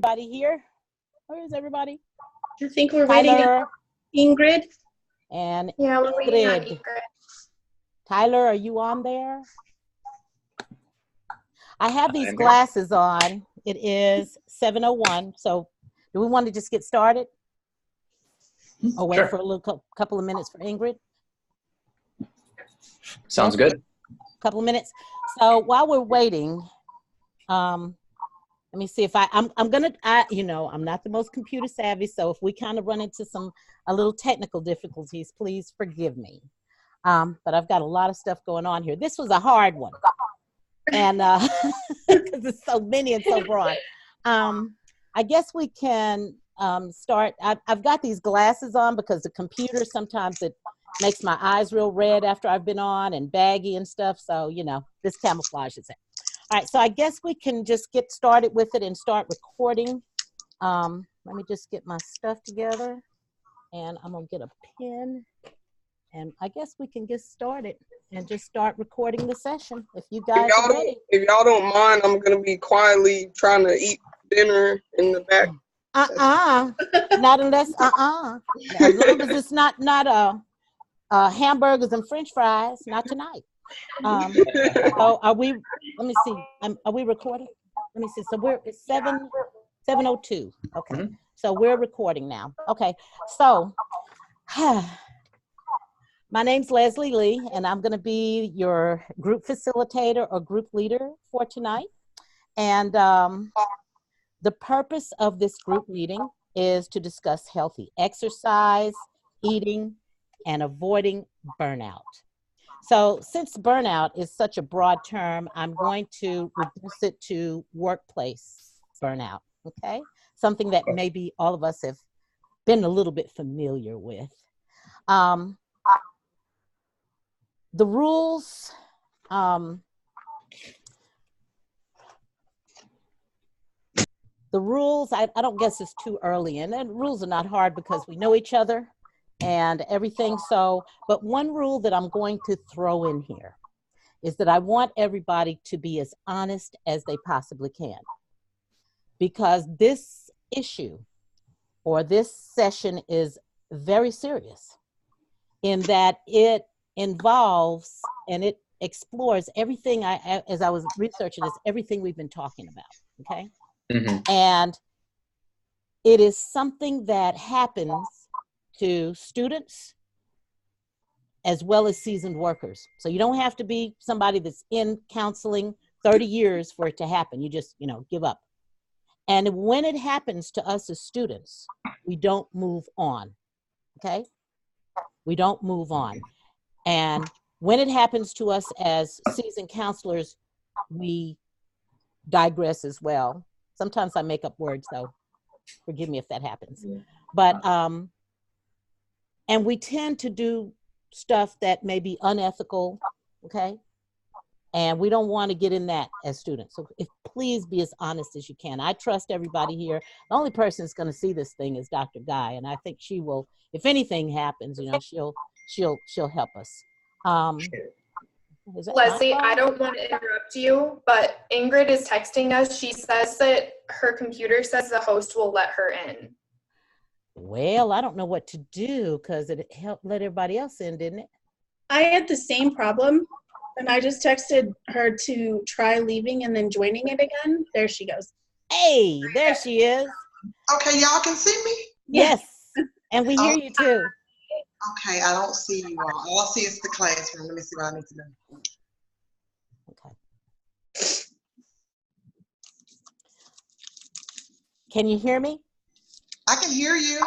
everybody here? Where is everybody? I think we're waiting on Ingrid. And yeah, we're waiting on Ingrid. Ingrid. Tyler, are you on there? I have these glasses on. It is 7:01. So do we want to just get started? Or wait for a little couple of minutes for Ingrid? Sounds good. Couple of minutes. So while we're waiting, let me see if I'm not the most computer savvy, so if we kind of run into a little technical difficulties, please forgive me. But I've got a lot of stuff going on here. This was a hard one, and because it's so many and so broad. I guess we can start. I've got these glasses on because the computer sometimes it makes my eyes real red after I've been on and baggy and stuff. So this camouflages it. All right, so I guess we can just get started with it and start recording. Let me just get my stuff together, and I'm gonna get a pen, and I guess we can get started and just start recording the session if you guys are ready. If y'all don't mind, I'm gonna be quietly trying to eat dinner in the back. Not unless as long as it's not hamburgers and French fries. Not tonight. So are we? Let me see. Are we recording? Let me see. So it's 7:02. Okay. So we're recording now. Okay. So my name's Leslie Lee, and I'm going to be your group facilitator or group leader for tonight. And the purpose of this group meeting is to discuss healthy exercise, eating, and avoiding burnout. So since burnout is such a broad term, I'm going to reduce it to workplace burnout, okay? Something that maybe all of us have been a little bit familiar with. The rules, I don't guess it's too early, and rules are not hard because we know each other and everything. So, but one rule that I'm going to throw in here is that I want everybody to be as honest as they possibly can, because this issue or this session is very serious in that it involves and it explores everything as I was researching this, everything we've been talking about, okay? Mm-hmm. And it is something that happens to students as well as seasoned workers. So you don't have to be somebody that's in counseling 30 years for it to happen. You just, give up. And when it happens to us as students, we don't move on, okay? We don't move on. And when it happens to us as seasoned counselors, we digress as well. Sometimes I make up words, though. Forgive me if that happens. But, and we tend to do stuff that may be unethical, okay? And we don't want to get in that as students. So please be as honest as you can. I trust everybody here. The only person that's going to see this thing is Dr. Guy, and I think she will, if anything happens, she'll help us. Leslie, I don't want to interrupt you, but Ingrid is texting us. She says that her computer says the host will let her in. Well, I don't know what to do because it helped let everybody else in, didn't it? I had the same problem, and I just texted her to try leaving and then joining it again. There she goes. Hey, there she is. Okay, y'all can see me? Yes, and we hear you too. Okay, I don't see you all. All I see is the classroom. Let me see what I need to do. Okay. Can you hear me? I can hear you.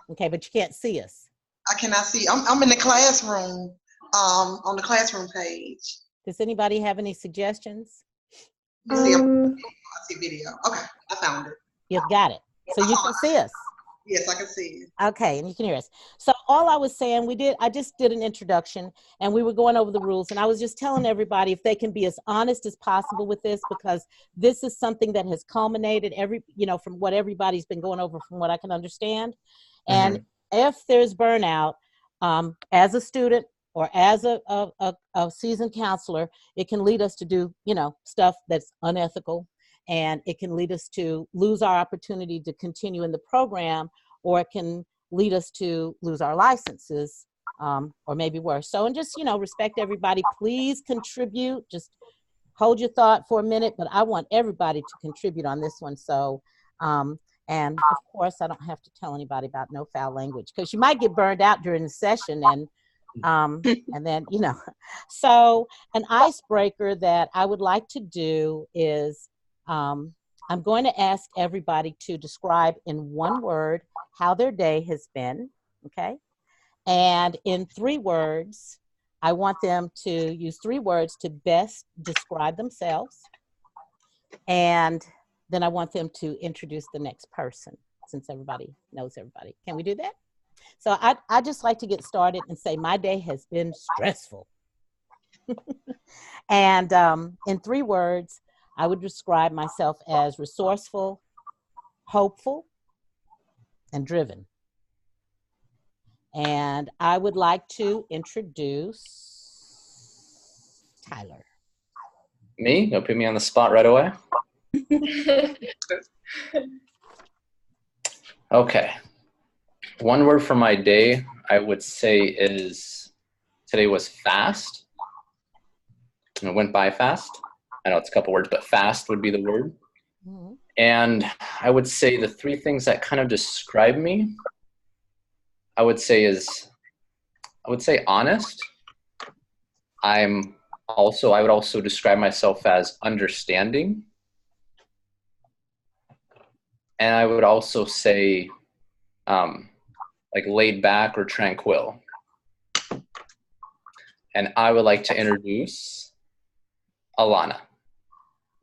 Okay, but you can't see us. I cannot see. I'm in the classroom, on the classroom page. Does anybody have any suggestions? I see video. Okay, I found it. You've got it. So you can see us. Yes, I can see it. Okay, and you can hear us. So all I was saying, I just did an introduction and we were going over the rules, and I was just telling everybody if they can be as honest as possible with this, because this is something that has culminated from what everybody's been going over from what I can understand. Mm-hmm. And if there's burnout, as a student or as a seasoned counselor, it can lead us to do, stuff that's unethical. and it can lead us to lose our opportunity to continue in the program, or it can lead us to lose our licenses, or maybe worse. So, and just, respect everybody. Please contribute. Just hold your thought for a minute, but I want everybody to contribute on this one. So, and of course, I don't have to tell anybody about no foul language, because you might get burned out during the session, and then, So an icebreaker that I would like to do is, I'm going to ask everybody to describe in one word how their day has been, okay? And in 3 words, I want them to use 3 words to best describe themselves. And then I want them to introduce the next person, since everybody knows everybody. Can we do that? So I just like to get started and say my day has been stressful. And in 3 words, I would describe myself as resourceful, hopeful, and driven. And I would like to introduce Tyler. Me? You'll put me on the spot right away? Okay. One word for my day, I would say is, today was fast. And it went by fast. I know it's a couple words, but fast would be the word. Mm-hmm. And I would say the 3 things that kind of describe me, I would say honest. I would also describe myself as understanding. And I would also say like laid back or tranquil. And I would like to introduce Alana.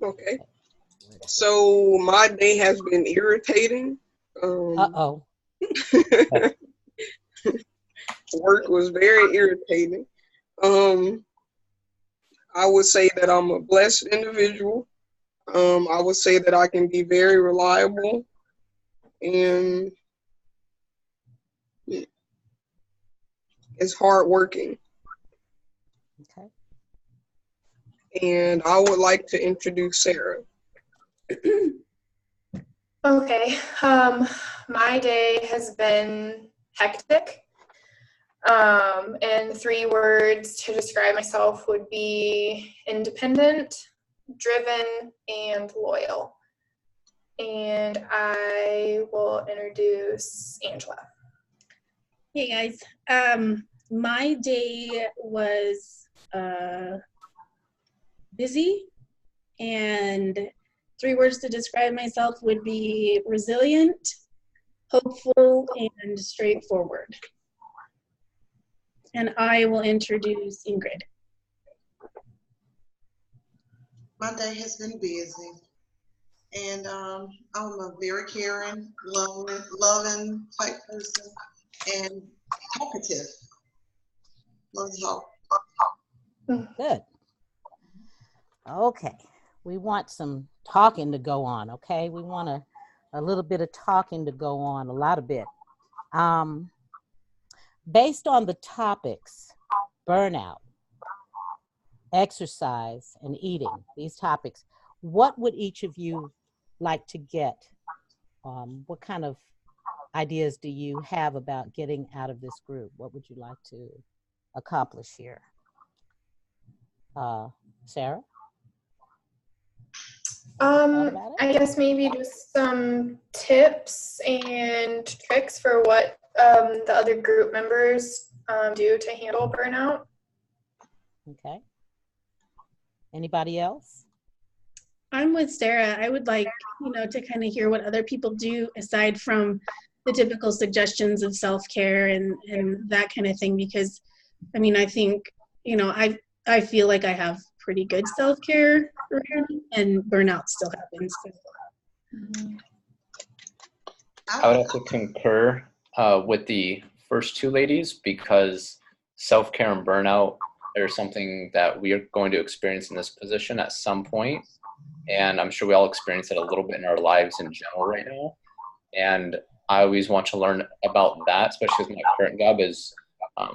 Okay. So my day has been irritating. Uh-oh. Work was very irritating. I would say that I'm a blessed individual. I would say that I can be very reliable, and it's hardworking. Okay. And I would like to introduce Sarah. Okay. My day has been hectic. And 3 words to describe myself would be independent, driven, and loyal. And I will introduce Angela. Hey guys, my day was busy, and 3 words to describe myself would be resilient, hopeful, and straightforward. And I will introduce Ingrid. My day has been busy, and I'm a very caring, loving type person, and talkative. Love to talk. Good. Okay. We want some talking to go on, okay? We want a little bit of talking to go on, a lot of bit. Based on the topics, burnout, exercise, and eating, these topics, what would each of you like to get? What kind of ideas do you have about getting out of this group? What would you like to accomplish here? Sarah? I guess maybe just some tips and tricks for what the other group members do to handle burnout. Okay. Anybody else? I'm with Sarah. I would like, to kind of hear what other people do aside from the typical suggestions of self-care and that kind of thing, because I think, I feel like I have pretty good self-care and burnout still happens. I would have to concur with the first 2 ladies, because self-care and burnout are something that we are going to experience in this position at some point. And I'm sure we all experience it a little bit in our lives in general right now. And I always want to learn about that, especially because my current job is a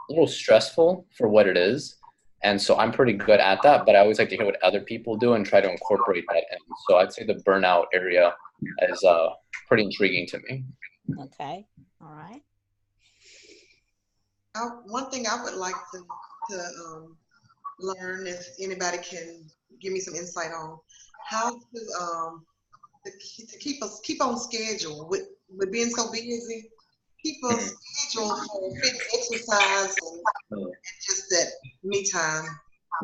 little stressful for what it is. And so I'm pretty good at that, but I always like to hear what other people do and try to incorporate that in. So I'd say the burnout area is pretty intriguing to me. Okay. All right. One thing I would like to learn, if anybody can give me some insight on how to keep on schedule with being so busy. Keep a schedule for fit exercise and just that me time.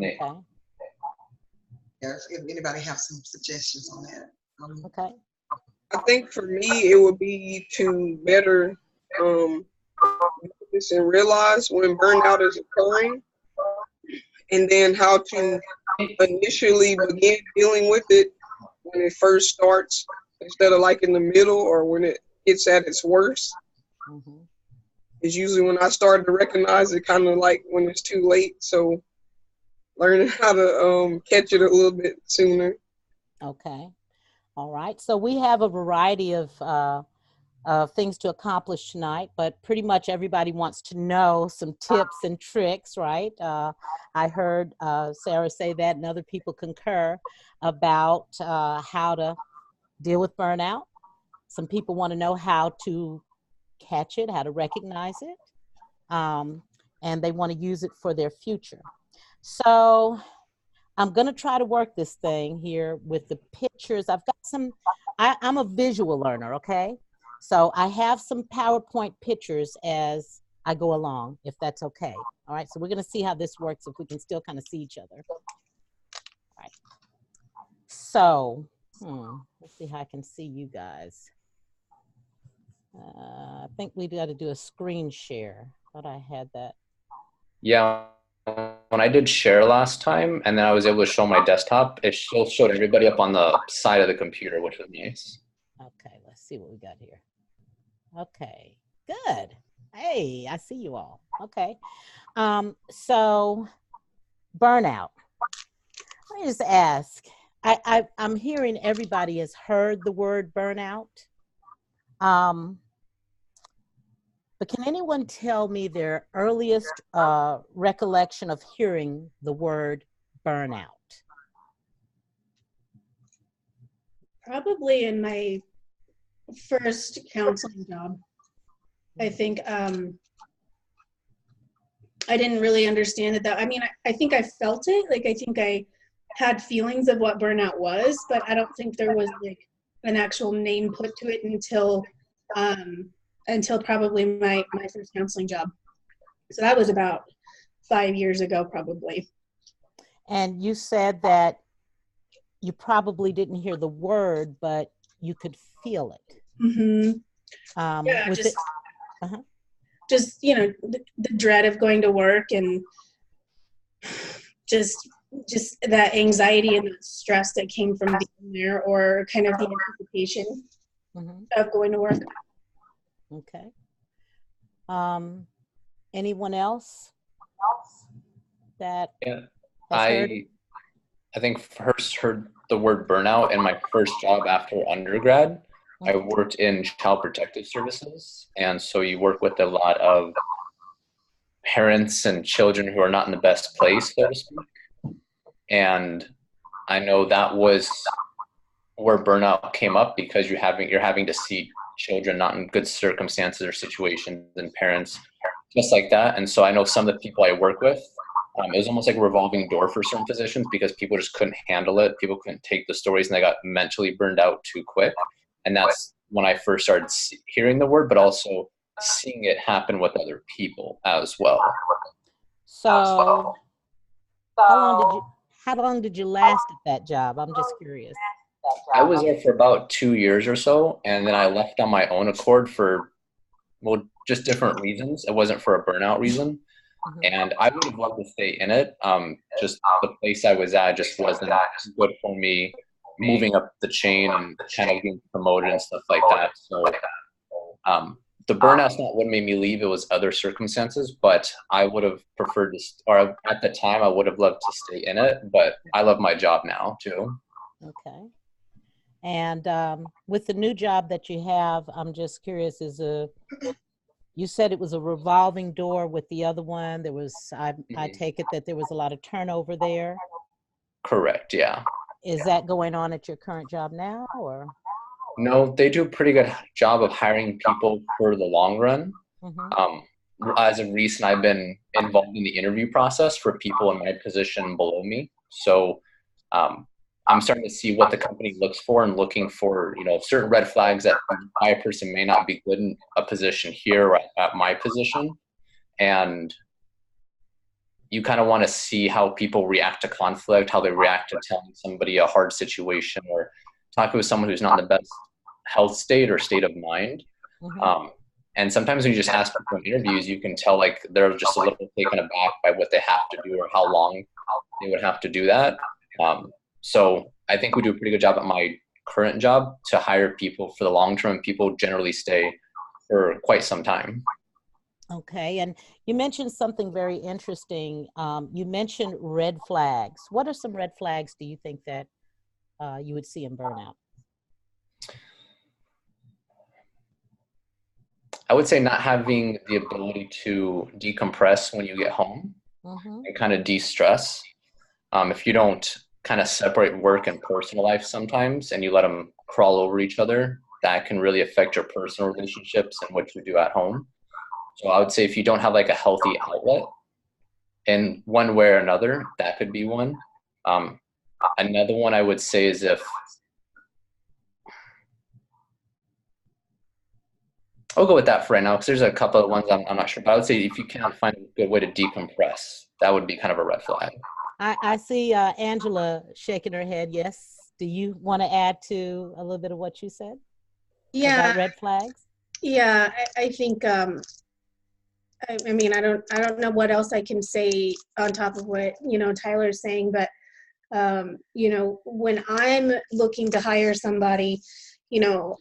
Okay. If anybody have some suggestions on that. Okay. I think for me, it would be to better notice and realize when burnout is occurring, and then how to initially begin dealing with it when it first starts, instead of like in the middle or when it gets at its worst. Mm-hmm. Is usually when I started to recognize it, kind of like when it's too late. So learning how to catch it a little bit sooner. Okay. All right. So we have a variety of things to accomplish tonight, but pretty much everybody wants to know some tips and tricks, right? I heard Sarah say that, and other people concur about how to deal with burnout. Some people want to know how to catch it, how to recognize it, and they want to use it for their future. So I'm going to try to work this thing here with the pictures. I've got some, I'm a visual learner, okay? So I have some PowerPoint pictures as I go along, if that's okay. All right, so we're going to see how this works, if we can still kind of see each other. All right. So, let's see how I can see you guys. I think we got to do a screen share. Thought I had that. Yeah, when I did share last time, and then I was able to show my desktop, it still showed everybody up on the side of the computer, which was nice. Okay, let's see what we got here. Okay, good. Hey, I see you all. Okay. So burnout. Let me just ask. I'm hearing everybody has heard the word burnout. But can anyone tell me their earliest recollection of hearing the word burnout? Probably in my first counseling job. I think I didn't really understand it that. I mean, I think I felt it. Like, I think I had feelings of what burnout was, but I don't think there was like an actual name put to it until probably my first counseling job. So that was about 5 years ago, probably. And you said that you probably didn't hear the word, but you could feel it. Mm-hmm. Yeah, just you know, the dread of going to work, and just that anxiety and that stress that came from being there, or kind of the anticipation of going to work. Okay. Anyone else that I think first heard the word burnout in my first job after undergrad. I worked in child protective services, and so you work with a lot of parents and children who are not in the best place, so to speak. And I know that was where burnout came up, because you're having to see children not in good circumstances or situations, and parents just like that. And so I know some of the people I work with, it was almost like a revolving door for certain positions, because people just couldn't handle it. People couldn't take the stories, and they got mentally burned out too quick. And that's when I first started hearing the word, but also seeing it happen with other people as well. So how long did you last at that job? I'm just curious. I was there for about 2 years or so, and then I left on my own accord for, well, just different reasons. It wasn't for a burnout reason. And I would have loved to stay in it. Just the place I was at just wasn't good for me, moving up the chain and kind of getting promoted and stuff like that. So the burnout's not what made me leave. It was other circumstances, but I would have preferred to, or at the time I would have loved to stay in it, but I love my job now too. Okay. And with the new job that you have, I'm just curious, is You said it was a revolving door with the other one. There was, I Mhm. take it that there was a lot of turnover there. Correct, yeah. Is that going on at your current job now, or? No, they do a pretty good job of hiring people for the long run. Mhm. As of recent, I've been involved in the interview process for people in my position below me. So I'm starting to see what the company looks for and looking for, certain red flags that my person may not be good in a position here or at my position. And you kind of want to see how people react to conflict, how they react to telling somebody a hard situation or talking with someone who's not in the best health state or state of mind. Mhm. And sometimes when you just ask people in interviews, you can tell like they're just a little taken aback by what they have to do or how long they would have to do that. So I think we do a pretty good job at my current job to hire people for the long term. People generally stay for quite some time. Okay, and you mentioned something very interesting. You mentioned red flags. What are some red flags do you think that you would see in burnout? I would say not having the ability to decompress when you get home Mm-hmm. and kind of de-stress. If you don't kind of separate work and personal life sometimes and you let them crawl over each other, that can really affect your personal relationships and what you do at home. So I would say if you don't have like a healthy outlet in one way or another, that could be one. Another one I would say is if I'll go with that for right now because there's a couple of ones I'm not sure, but I would say if you can't find a good way to decompress, that would be kind of a red flag. I see Angela shaking her head. Yes. Do you want to add to a little bit of what you said Yeah, about red flags? yeah. I think. I mean, I don't know what else I can say on top of what Tyler's saying, but when I'm looking to hire somebody,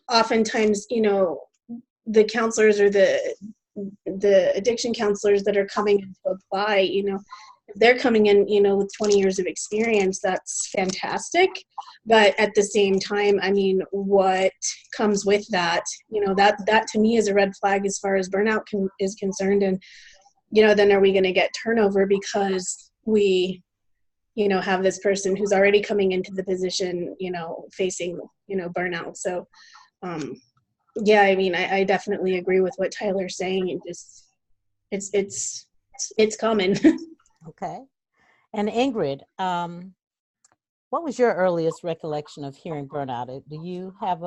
oftentimes, the counselors or the addiction counselors that are coming in to apply, if they're coming in, with 20 years of experience, that's fantastic. But at the same time, I mean, what comes with that, that to me is a red flag as far as burnout is concerned. And, then are we going to get turnover because we, have this person who's already coming into the position, facing, burnout. So, yeah, I mean, I definitely agree with what Tyler's saying. It just, it's common. Okay. And Ingrid, what was your earliest recollection of hearing burnout? Do you have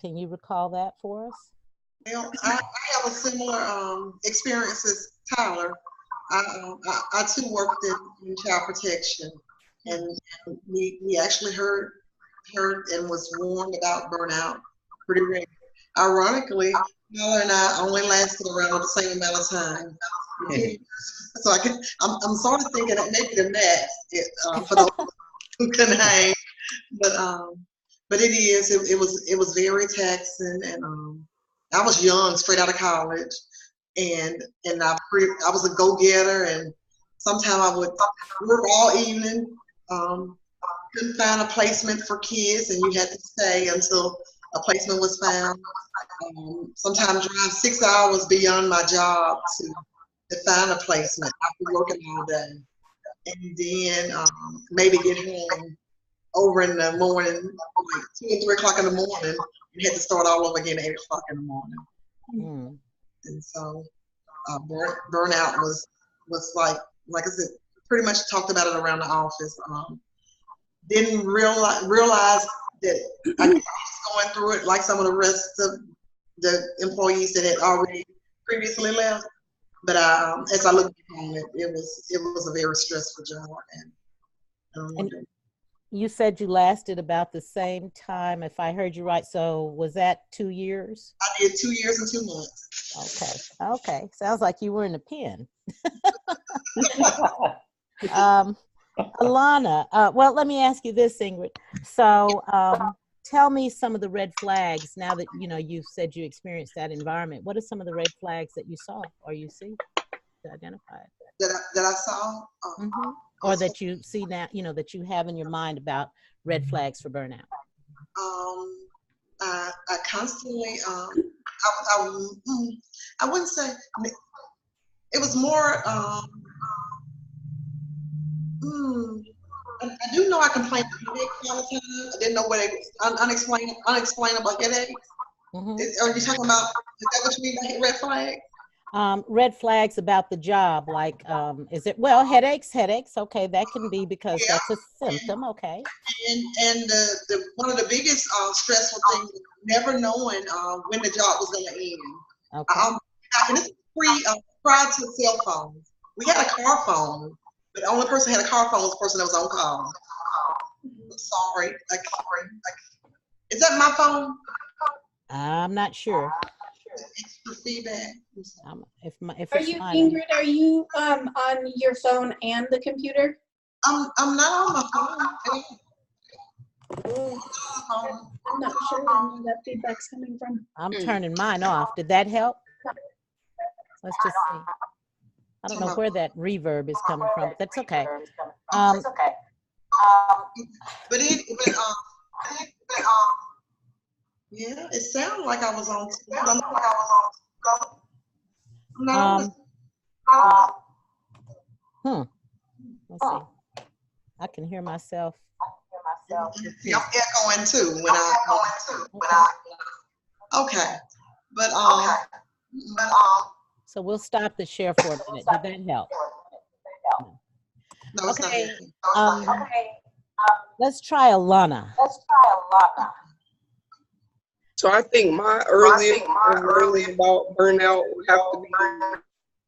can you recall that for us? Well, I have a similar experience as Tyler. I too worked in child protection, and we actually heard and was warned about burnout pretty regularly. Ironically, Tyler and I only lasted around the same amount of time. So I'm sort of thinking that maybe the max for those who can hang, but it was very taxing, and I was young, straight out of college, and I was a go-getter, and sometimes I would work all evening. Couldn't find a placement for kids, and you had to stay until a placement was found. Sometimes drive 6 hours beyond my job to find a placement after working all day, and then maybe get home over in the morning, like 2 or 3 o'clock in the morning, and had to start all over again at 8 o'clock in the morning. Mm. And so burnout was like I said, pretty much talked about it around the office. Didn't realize that I was going through it like some of the rest of the employees that had already previously left. But as I look back on it, it was a very stressful job. And you said you lasted about the same time, if I heard you right. So was that 2 years? I did 2 years and 2 months. Okay. Okay. Sounds like you were in a pen. Alana, well, let me ask you this, Ingrid. So tell me some of the red flags now that, you've said you experienced that environment. What are some of the red flags that you saw or you see to identify it? That I saw. Mm-hmm. Or that you see now, that you have in your mind about red flags for burnout? I constantly I wouldn't say it was more. I do know I complained about headaches all the time. I didn't know what it was. Unexplainable headaches. Are you talking about? Is that what you mean by red flag? Red flags about the job, like, is it, well, headaches, okay, that can be because that's a symptom, okay. And the one of the biggest stressful things is never knowing when the job was going to end. Okay. And this is prior to cell phones. We had a car phone, but the only person who had a car phone was the person that was on call. Sorry. Is that my phone? I'm not sure. Extra feedback. If Are it's you, mine, Ingrid, are you on your phone and the computer? I'm not on my phone. I'm not sure where that feedback's coming from. I'm turning mine off. Did that help? Let's just see. I don't know where that reverb is coming from, but that's okay. Yeah, it sounded like I was on. Let's see. I can hear myself. I'm echoing too okay. But So we'll stop the share for a minute. Did that help? No, it's Okay. not. Let's try Alana. So I think my earliest learning about burnout would have to be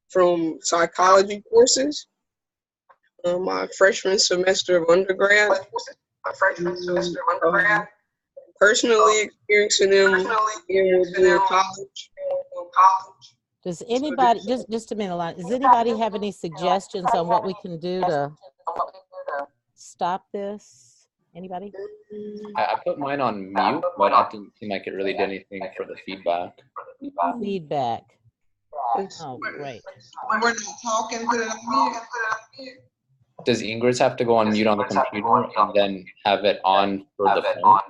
from psychology courses. My freshman semester of undergrad. Personally experiencing them in college. Does anybody, just a minute, Alana, does anybody have any suggestions on what we can do to stop this? Anybody? I put mine on mute, but I didn't seem like it really did anything for the feedback. Feedback. Oh, great. When we're not talking, put it on mute. Does Ingrid's have to go on mute on the computer and then have it on for the phone?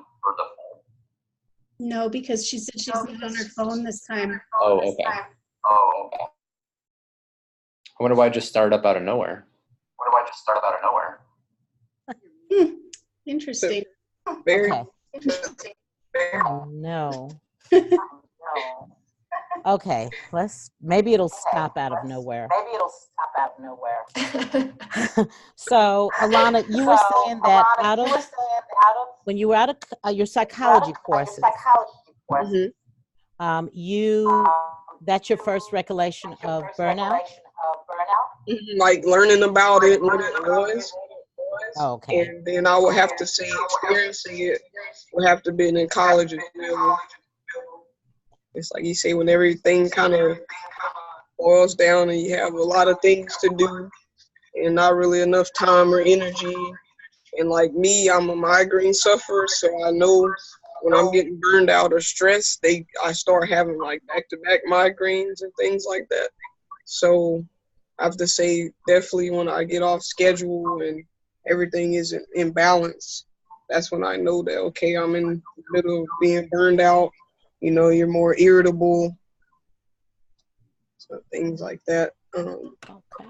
No, because she said she's not on her phone this time. Oh, okay. I wonder why I just started up out of nowhere. Interesting. Very Okay. Oh, no. Okay, maybe it'll stop out of nowhere. So, Alana, you were saying that when you were out of your psychology courses, that's your first recollection of burnout? Like learning about it, what it was. Okay. And then I would have to say experiencing it would have to be in college as well. It's like you say, when everything kind of boils down and you have a lot of things to do and not really enough time or energy. And like me, I'm a migraine sufferer, so I know when I'm getting burned out or stressed, I start having like back-to-back migraines and things like that. So I have to say, definitely when I get off schedule and everything isn't in balance, that's when I know that, okay, I'm in the middle of being burned out. You know, you're more irritable. So things like that. Okay.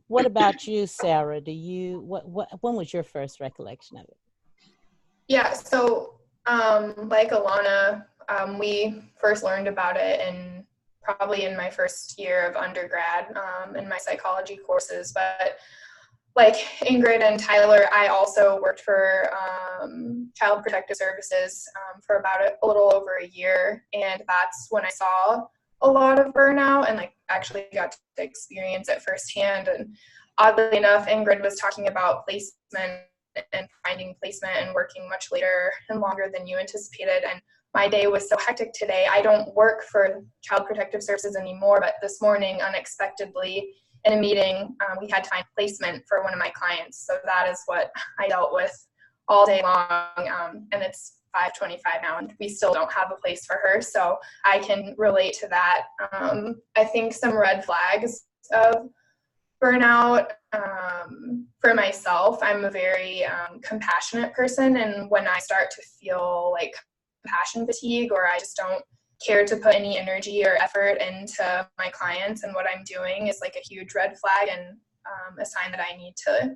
What about you, Sarah? When was your first recollection of it? Yeah, so like Alana, we first learned about it probably in my first year of undergrad in my psychology courses. But like Ingrid and Tyler, I also worked for Child Protective Services for about a little over a year, and that's when I saw a lot of burnout and like actually got to experience it firsthand. And oddly enough, Ingrid was talking about placement and finding placement and working much later and longer than you anticipated. And my day was so hectic today. I don't work for Child Protective Services anymore, but this morning, unexpectedly, in a meeting, we had to find placement for one of my clients. So that is what I dealt with all day long. And it's 5:25 now, and we still don't have a place for her. So I can relate to that. I think some red flags of burnout for myself, I'm a very compassionate person. And when I start to feel like passion fatigue, or I just don't care to put any energy or effort into my clients, and what I'm doing is like a huge red flag and a sign that I need to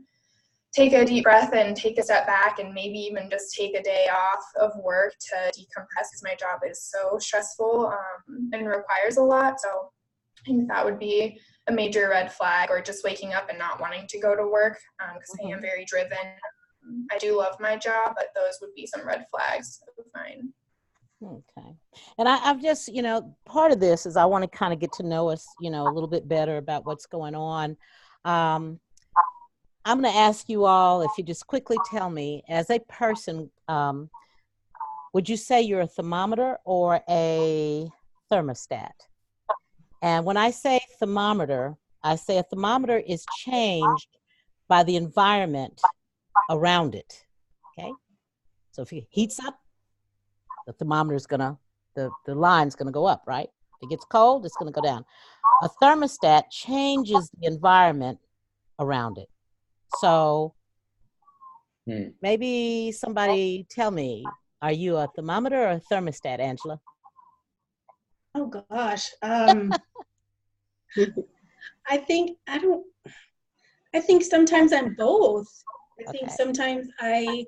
take a deep breath and take a step back, and maybe even just take a day off of work to decompress, because my job is so stressful and requires a lot. So I think that would be a major red flag, or just waking up and not wanting to go to work, because I am very driven. I do love my job, but those would be some red flags of mine. Okay. And I've just, part of this is I want to kind of get to know us, a little bit better about what's going on. I'm going to ask you all if you just quickly tell me, as a person, would you say you're a thermometer or a thermostat? And when I say thermometer, I say a thermometer is changed by the environment around it. Okay. So if it heats up, the thermometer is the line's gonna go up, right? If it gets cold, it's gonna go down. A thermostat changes the environment around it. So maybe somebody tell me, are you a thermometer or a thermostat, Angela? Oh gosh. I think sometimes I'm both. I think sometimes I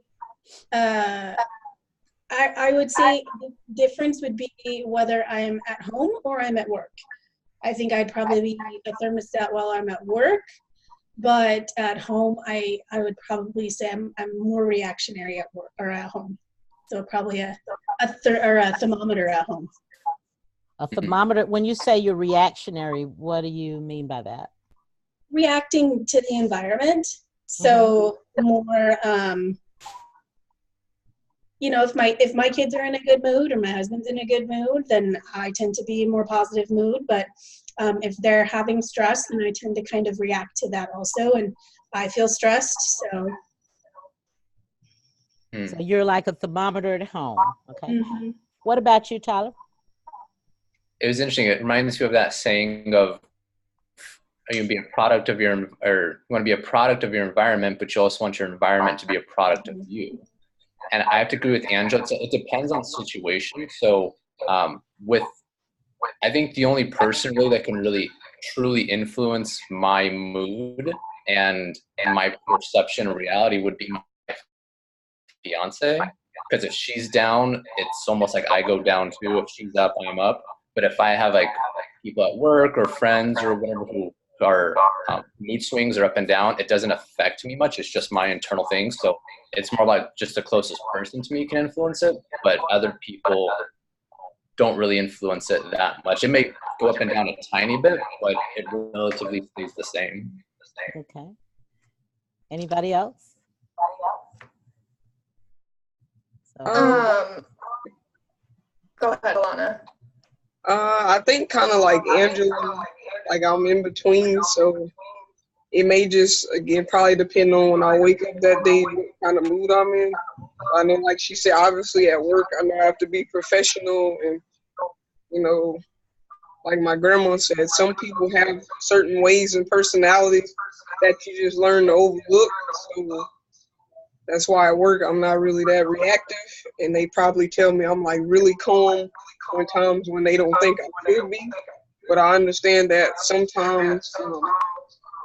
would say the difference would be whether I'm at home or I'm at work. I think I'd probably be a thermostat while I'm at work, but at home I would probably say I'm more reactionary at work or at home. So probably a thermometer at home. A thermometer, when you say you're reactionary, what do you mean by that? Reacting to the environment. So more, if my kids are in a good mood or my husband's in a good mood, then I tend to be in a more positive mood. But if they're having stress, then I tend to kind of react to that also. And I feel stressed, so. So you're like a thermometer at home, okay? What about you, Tyler? It was interesting. It reminds me of that saying of, you want to be a product of your environment, but you also want your environment to be a product of you. And I have to agree with Angela. It depends on the situation. So I think the only person really that can really truly influence my mood and my perception of reality would be my fiance. Because if she's down, it's almost like I go down too. If she's up, I'm up. But if I have like people at work or friends or whatever who are mood swings are up and down, it doesn't affect me much. It's just my internal thing. So it's more like just the closest person to me can influence it, but other people don't really influence it that much. It may go up and down a tiny bit, but it relatively stays the same. Okay. Anybody else? Go ahead, Alana. I think kind of like Angela, like I'm in between, so it may just, again, probably depend on when I wake up that day, what kind of mood I'm in. I know, like she said, obviously at work, I know I have to be professional and, like my grandma said, some people have certain ways and personalities that you just learn to overlook. So that's why at work, I'm not really that reactive, and they probably tell me I'm like really calm on times when they don't think I could be. But I understand that sometimes,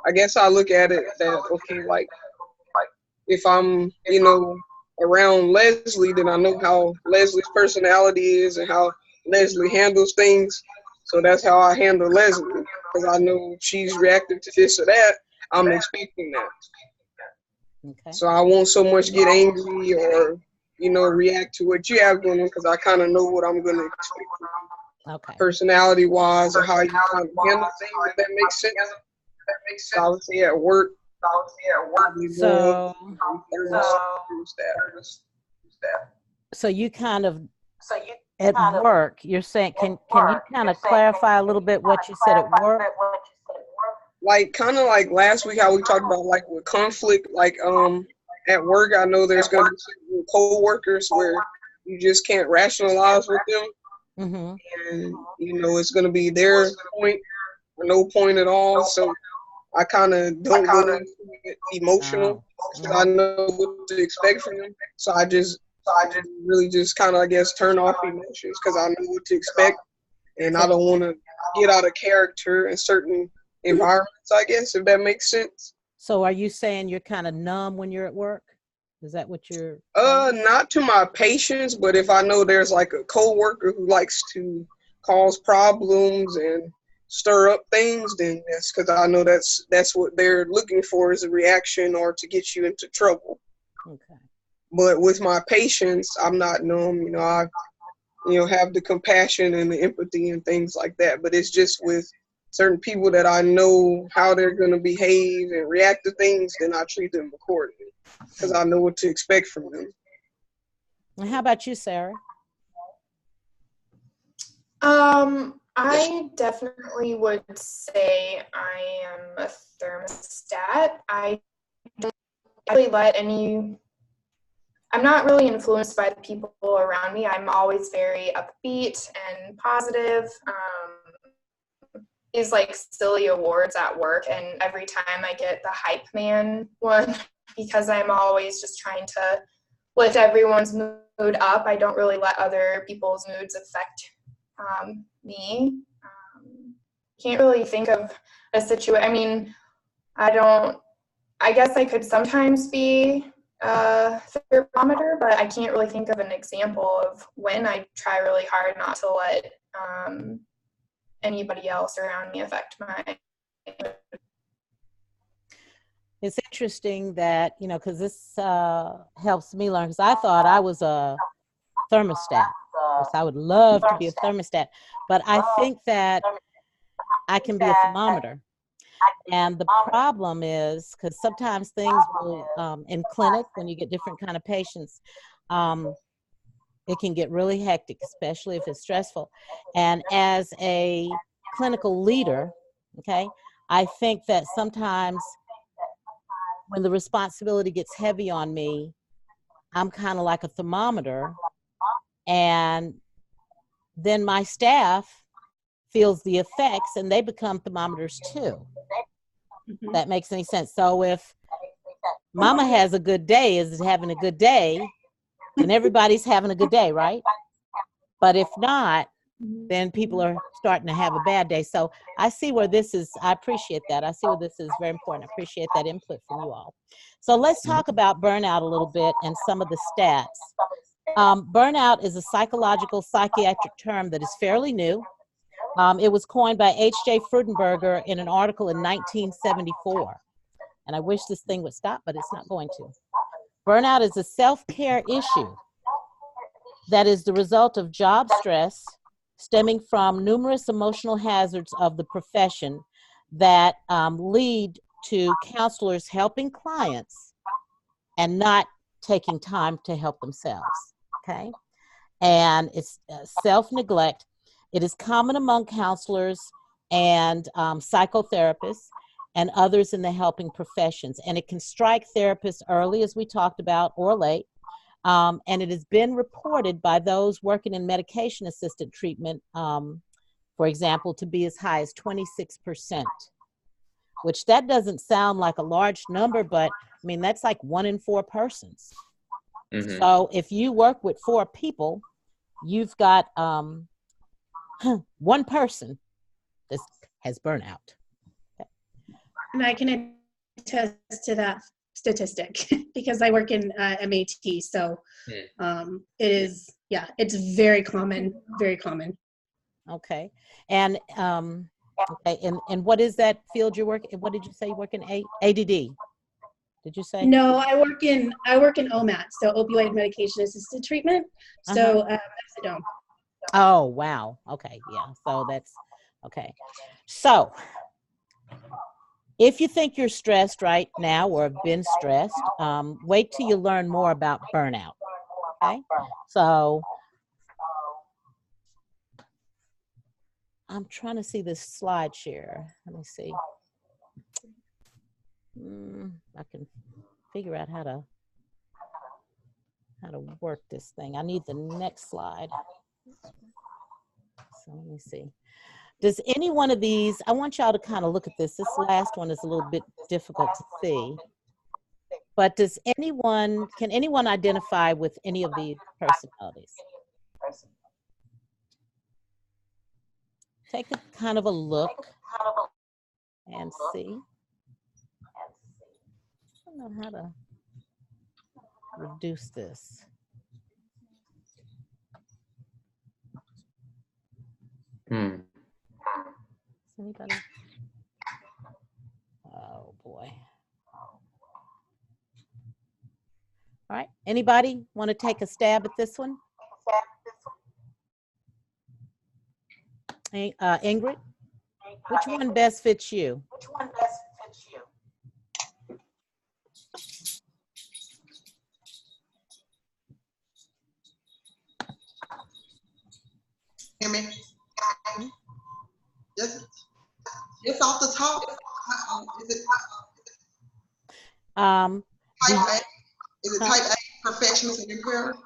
I guess I look at it that, okay, like if I'm, around Leslie, then I know how Leslie's personality is and how Leslie handles things. So that's how I handle Leslie, because I know if she's reactive to this or that, I'm expecting that. Okay. So I won't so much get angry or, react to what you have going on, because I kind of know what I'm going to expect. Okay. Personality-wise, or how you kind of handle things, if that makes sense. So I would say at work. So you kind of, at work, you're saying, can you kind of clarify a little bit what you said at work? Like, kind of like last week, how we talked about, like, with conflict, like, at work, I know there's going to be certain co-workers where you just can't rationalize with them. And, it's going to be their point or no point at all. So I kind of don't go into it emotional. So I know what to expect from them. So I just So I just really just kind of, I guess, turn off emotions because I know what to expect, and I don't want to get out of character in certain environments, I guess, if that makes sense. So are you saying you're kind of numb when you're at work? Is that what you're saying? Not to my patients, but if I know there's like a coworker who likes to cause problems and stir up things, then yes, because I know that's what they're looking for, is a reaction or to get you into trouble. Okay. But with my patients, I'm not numb. I have the compassion and the empathy and things like that. But it's just with certain people that I know how they're going to behave and react to things, then I treat them accordingly because I know what to expect from them. And how about you, Sarah? I definitely would say I am a thermostat. I don't really I'm not really influenced by the people around me. I'm always very upbeat and positive. These like silly awards at work, and every time I get the hype man one, because I'm always just trying to lift everyone's mood up. I don't really let other people's moods affect me. Can't really think of a situation. I mean, I guess I could sometimes be a thermometer, but I can't really think of an example of when. I try really hard not to let anybody else around me affect my. It's interesting that, because this helps me learn, because I thought I was a thermostat. I would love to be a thermostat, but I think that I can be a thermometer. And the problem is, because sometimes things will, in clinic, when you get different kind of patients, it can get really hectic, especially if it's stressful. And as a clinical leader, okay, I think that sometimes when the responsibility gets heavy on me, I'm kind of like a thermometer, and then my staff feels the effects and they become thermometers too. Mm-hmm. That makes any sense. So if mama has a good day, is having a good day, then everybody's having a good day, right? But if not, then people are starting to have a bad day. So I see where this is. I appreciate that. I see where this is very important. I appreciate that input from you all. So let's talk about burnout a little bit and some of the stats. Burnout is a psychological psychiatric term that is fairly new. It was coined by H.J. Freudenberger in an article in 1974. And I wish this thing would stop, but it's not going to. Burnout is a self-care issue that is the result of job stress stemming from numerous emotional hazards of the profession that lead to counselors helping clients and not taking time to help themselves, okay? And it's self-neglect. It is common among counselors and psychotherapists and others in the helping professions. And it can strike therapists early, as we talked about, or late. And it has been reported by those working in medication-assisted treatment, for example, to be as high as 26%, which that doesn't sound like a large number, but I mean, that's like 1 in 4 persons. Mm-hmm. So if you work with 4 people, you've got 1 person that has burnout. Okay. And I can attest to that statistic because I work in MAT. So it is, it's very common, very common. Okay. And okay. And what is that field you work in? What did you say you work in? ADD? Did you say? No, I work in OMAT, so opioid medication assisted treatment. So methadone. Oh, wow. Okay. Yeah. So that's okay. So if you think you're stressed right now or have been stressed, wait till you learn more about burnout. Okay. So I'm trying to see this slide share. Let me see. I can figure out how to work this thing. I need the next slide. So let me see. Does any one of these, I want y'all to kind of look at this. This last one is a little bit difficult to see. But can anyone identify with any of these personalities? Take a kind of a look and see. I don't know how to reduce this. Hmm. Anybody? Oh boy. All right, anybody want to take a stab at this one? Ingrid, which one best fits you? Hear me? Just off the top, is it type A? Is it type A, perfectionist and imperative?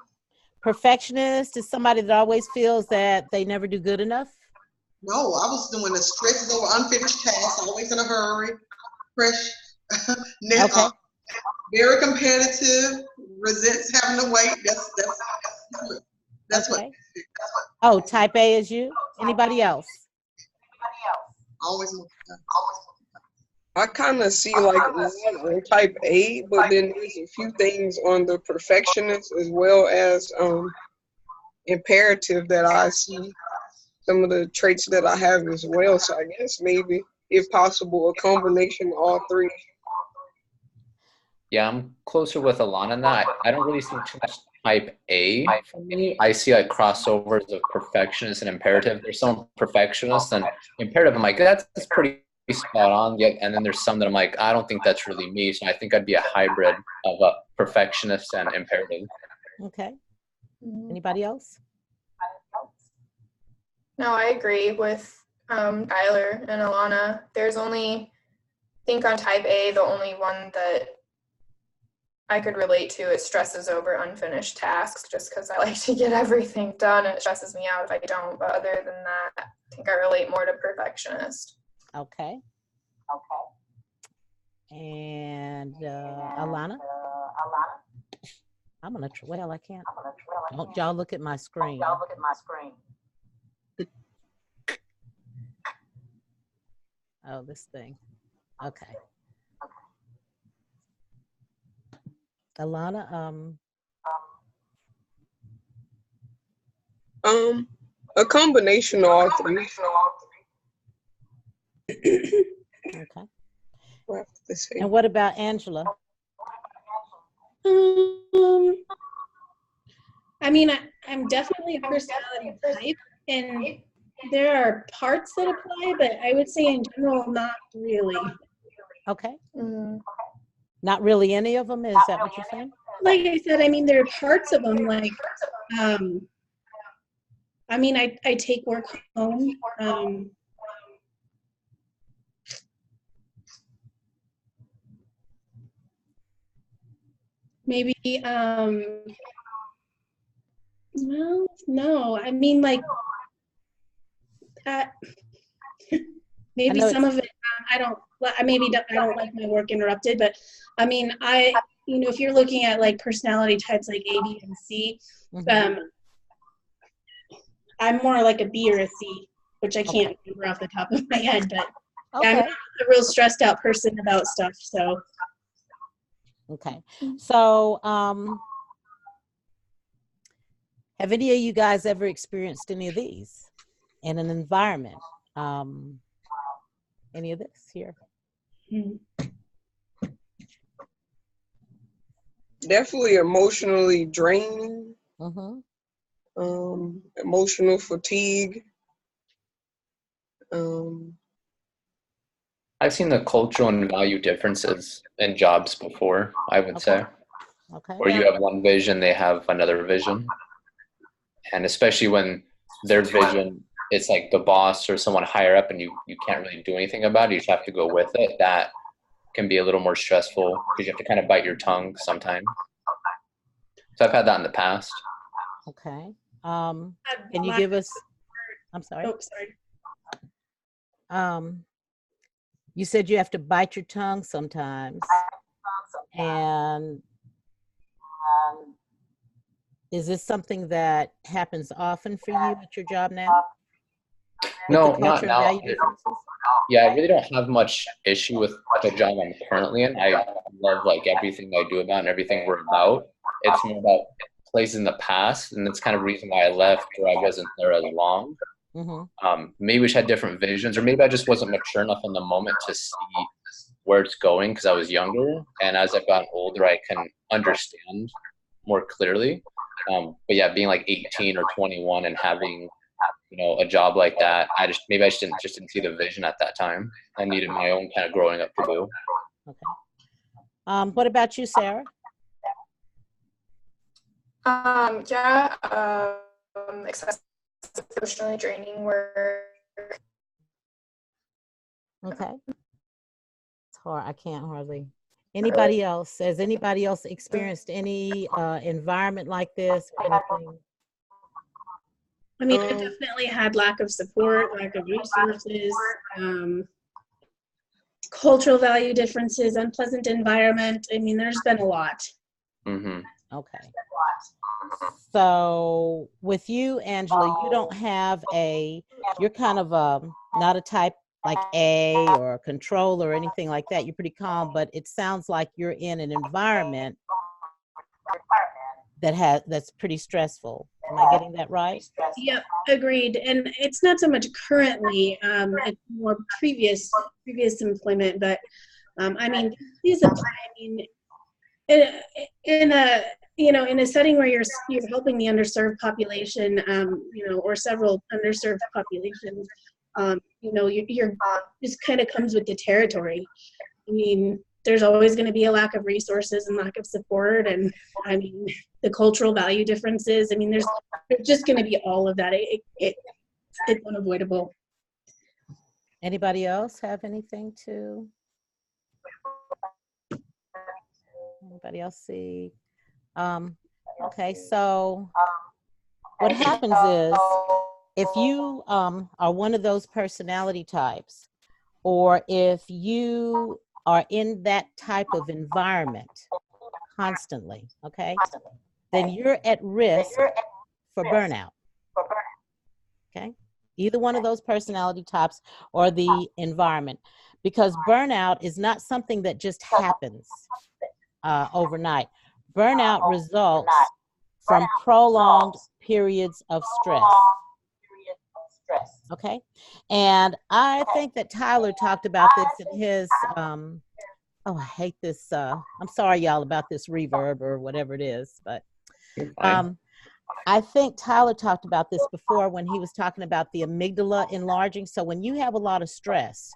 Perfectionist is somebody that always feels that they never do good enough. No, I was doing the stresses over unfinished tasks, always in a hurry, fresh, Okay. Very competitive, resents having to wait. That's Okay. Oh, type A is you? Anybody else? Always. I kind of see like one on type A, but then there's a few things on the perfectionist as well as imperative that I see some of the traits that I have as well. So I guess maybe, if possible, a combination of all three. Yeah, I'm closer with Alana in that. I don't really see too much type A for me. I see like crossovers of perfectionist and imperative. There's some perfectionist and imperative. I'm like, that's pretty spot on. Yet, and then there's some that I'm like, I don't think that's really me. So I think I'd be a hybrid of a perfectionist and imperative. Okay. Anybody else? No, I agree with Tyler and Alana. There's only, I think on type A, the only one that I could relate to is stresses over unfinished tasks, just because I like to get everything done and it stresses me out if I don't. But other than that, I think I relate more to perfectionist. Okay. And Alana? I'm gonna try. Well, I can't. Don't y'all look at my screen. Oh, this thing. Okay. Alana, A combination of all three. okay. And what about Angela? I mean, I'm definitely a personality type, and there are parts that apply, but I would say in general, not really. Okay. Not really any of them? Is that what you're saying? Like I said, I mean, there are parts of them, like, I mean, I take work home. Maybe, well, no, I mean, like, maybe some of it, I don't like my work interrupted, but I mean, you know, if you're looking at like personality types like A, B, and C, I'm more like a B or a C, which I can't remember off the top of my head, but I'm not a real stressed out person about stuff, so. Okay, so have any of you guys ever experienced any of these in an environment? Any of this here? Definitely emotionally draining. Emotional fatigue. I've seen the cultural and value differences in jobs before, I would say. Where you have one vision, they have another vision. And especially when their vision, it's like the boss or someone higher up and you can't really do anything about it, you just have to go with it. That can be a little more stressful because you have to kind of bite your tongue sometimes. So I've had that in the past. Okay. Can you give us, I'm sorry. Oh, sorry. You said you have to bite your tongue sometimes. And is this something that happens often for you at your job now? No, The not culture and now. value differences? Yeah, I really don't have much issue with the job I'm currently in. I love like everything I do about and everything we're about. It's more about places in the past, and that's kind of the reason why I left or I wasn't there as long. Maybe we just had different visions, or maybe I just wasn't mature enough in the moment to see where it's going because I was younger. And as I've gotten older, I can understand more clearly. But yeah, being like 18 or 21 and having a job like that, I just didn't see the vision at that time. I needed my own kind of growing up to do. Okay. What about you, Sarah? Excessive emotionally draining work. Okay. It's hard. I can't hardly. Anybody else? Has anybody else experienced any environment like this? Anything? I mean, I definitely had lack of support, lack of resources, cultural value differences, unpleasant environment. I mean, there's been a lot. Okay. So with you, Angela, you don't have you're kind of not a type like A or a control or anything like that. You're pretty calm, but it sounds like you're in an environment that's pretty stressful. Am I getting that right? Yep, agreed. And it's not so much currently, it's more previous employment, but I mean, in a setting where you're helping the underserved population, or several underserved populations, you're just kind of comes with the territory. I mean, there's always going to be a lack of resources and lack of support, and I mean, the cultural value differences. I mean, there's just going to be all of that. It's unavoidable. Anybody else have anything to? Anybody else see? Okay, so what happens is if you are one of those personality types, or if you are in that type of environment constantly, okay, then you're at risk for burnout. Okay, either one of those personality types or the environment, because burnout is not something that just happens overnight. Burnout results from prolonged periods of stress. Okay, and I think that Tyler talked about this in his oh, I hate this I'm sorry y'all about this reverb or whatever it is, but I think Tyler talked about this before when he was talking about the amygdala enlarging. So when you have a lot of stress,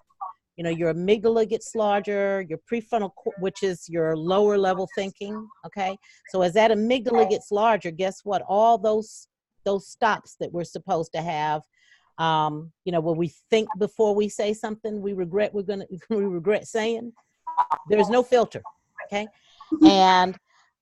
your amygdala gets larger, your prefrontal, which is your lower level thinking, okay? So as that amygdala gets larger, guess what? All those stops that we're supposed to have, when we think before we say something we regret saying, there's no filter, okay? And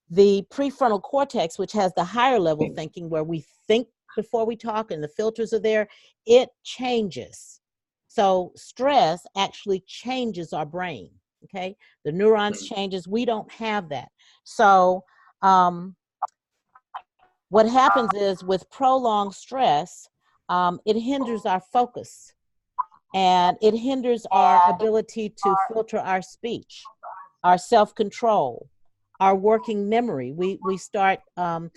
the prefrontal cortex, which has the higher level thinking where we think before we talk and the filters are there, it changes. So stress actually changes our brain, okay? The neurons changes. We don't have that. So what happens is with prolonged stress, it hinders our focus and it hinders our ability to filter our speech, our self-control, our working memory. We start, who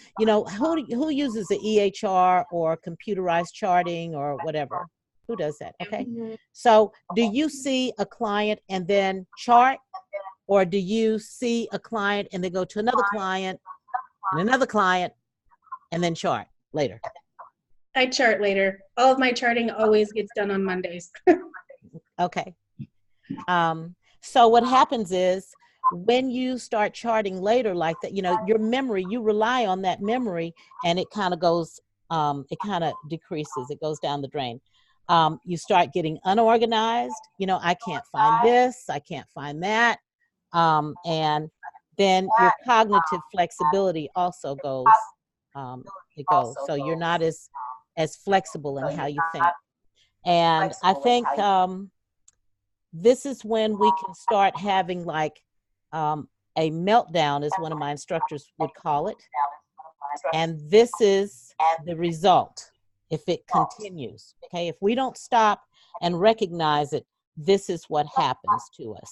uses the EHR or computerized charting or whatever? Who does that? Okay. So do you see a client and then chart, or do you see a client and then go to another client and another client and then chart later? I chart later. All of my charting always gets done on Mondays. Okay. So what happens is when you start charting later like that, your memory, you rely on that memory and it kind of goes, it kind of decreases, it goes down the drain. You start getting unorganized, I can't find this, I can't find that. And then your cognitive flexibility also goes, it goes. So you're not as flexible in how you think. And I think this is when we can start having like a meltdown, as one of my instructors would call it. And this is the result if it continues. Okay, if we don't stop and recognize it, this is what happens to us.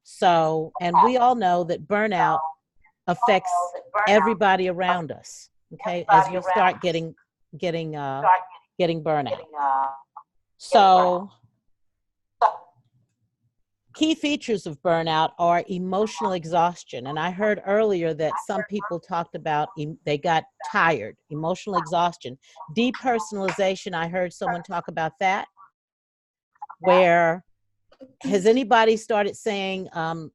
So, and we all know that burnout affects everybody around us. Okay, as you start getting burnout. So, key features of burnout are emotional exhaustion. And I heard earlier that some people talked about they got tired, emotional exhaustion. Depersonalization, I heard someone talk about that. Where has anybody started saying, and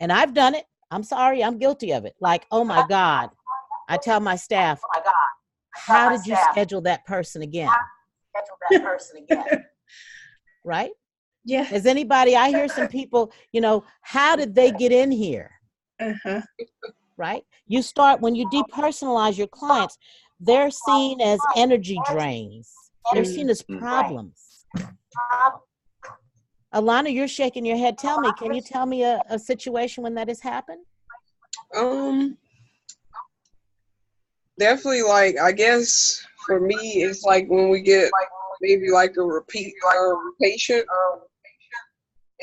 I've done it, I'm sorry, I'm guilty of it. Like, oh my God, I tell my staff, how did you schedule that person again? Right? Yeah. Has anybody, I hear some people, you know, how did they get in here? Right? You start, when you depersonalize your clients, they're seen as energy drains. They're seen as problems. Alana, you're shaking your head. Tell me, can you tell me a situation when that has happened? Definitely, like, I guess for me, it's like when we get maybe like a repeat patient,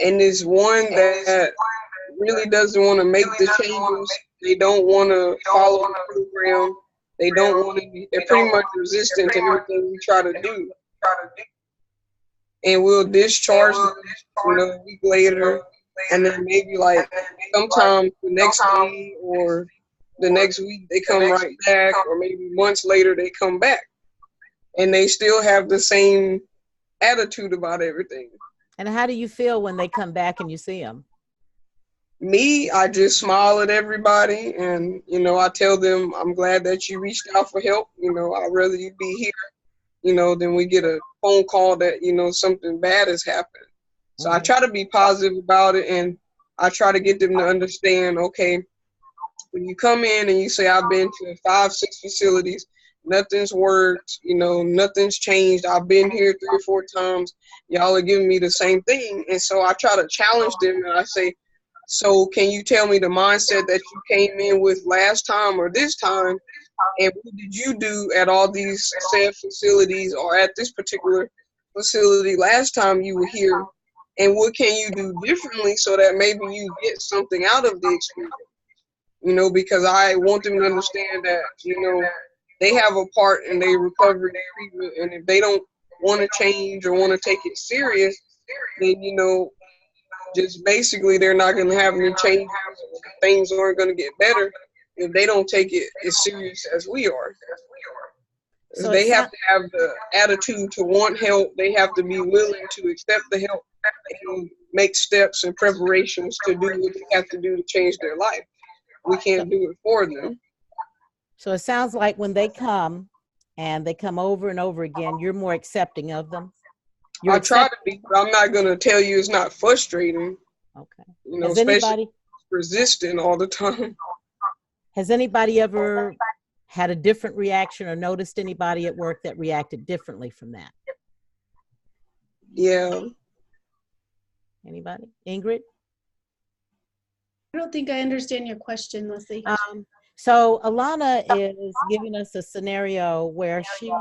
and there's one that really doesn't want to make the changes. They don't want to follow the program. They don't want to be, they're pretty much resistant to everything we try to do. And we'll discharge them, you know, a week later, and then maybe like sometime the next day or the next week they come right back, or maybe months later they come back, and they still have the same attitude about everything. And how do you feel when they come back and you see them? Me, I just smile at everybody, and, you know, I tell them, I'm glad that you reached out for help. You know, I'd rather you be here, you know, than we get a phone call that, you know, something bad has happened. So I try to be positive about it, and I try to get them to understand, okay, when you come in and you say, I've been to 5, 6 facilities, nothing's worked, you know, nothing's changed. I've been here 3 or 4 times. Y'all are giving me the same thing. And so I try to challenge them, and I say, so can you tell me the mindset that you came in with last time or this time? And what did you do at all these said facilities or at this particular facility last time you were here? And what can you do differently so that maybe you get something out of the experience? You know, because I want them to understand that, you know, they have a part in their recovery treatment, and if they don't want to change or want to take it serious, then, you know, just basically they're not going to have any changes. Things aren't going to get better if they don't take it as serious as we are. So they have to have the attitude to want help. They have to be willing to accept the help and make steps and preparations to do what they have to do to change their life. We can't do it for them. So it sounds like when they come and they come over and over again, you're more accepting of them. I try to be, but I'm not going to tell you it's not frustrating. Okay. You know, especially resistant all the time. Has anybody ever had a different reaction or noticed anybody at work that reacted differently from that? Yeah. Anybody? Ingrid? I don't think I understand your question, Leslie. So Alana is giving us a scenario where she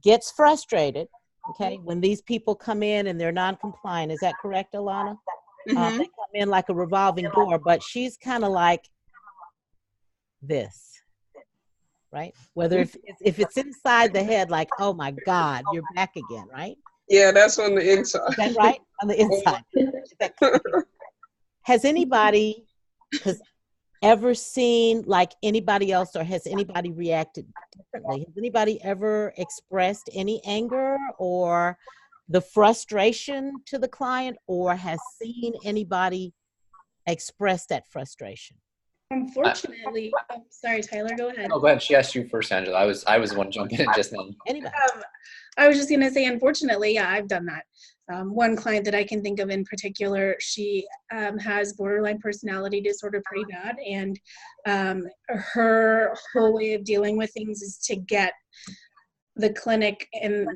gets frustrated, okay, when these people come in and they're non-compliant. Is that correct, Alana? Mm-hmm. They come in like a revolving door, but she's kind of like this, right? Whether if it's inside the head, like, oh my God, you're back again, right? Yeah, that's on the inside. Is that right? On the inside. Has anybody ever seen like anybody else, or has anybody reacted differently? Has anybody ever expressed any anger or the frustration to the client, or has seen anybody express that frustration? Unfortunately, sorry, Tyler, go ahead. Oh, go ahead. She asked you first, Angela. I was the one jumping in just then. Anybody? I was just going to say, unfortunately, yeah, I've done that. One client that I can think of in particular, she has borderline personality disorder pretty bad, and her whole way of dealing with things is to get the clinic and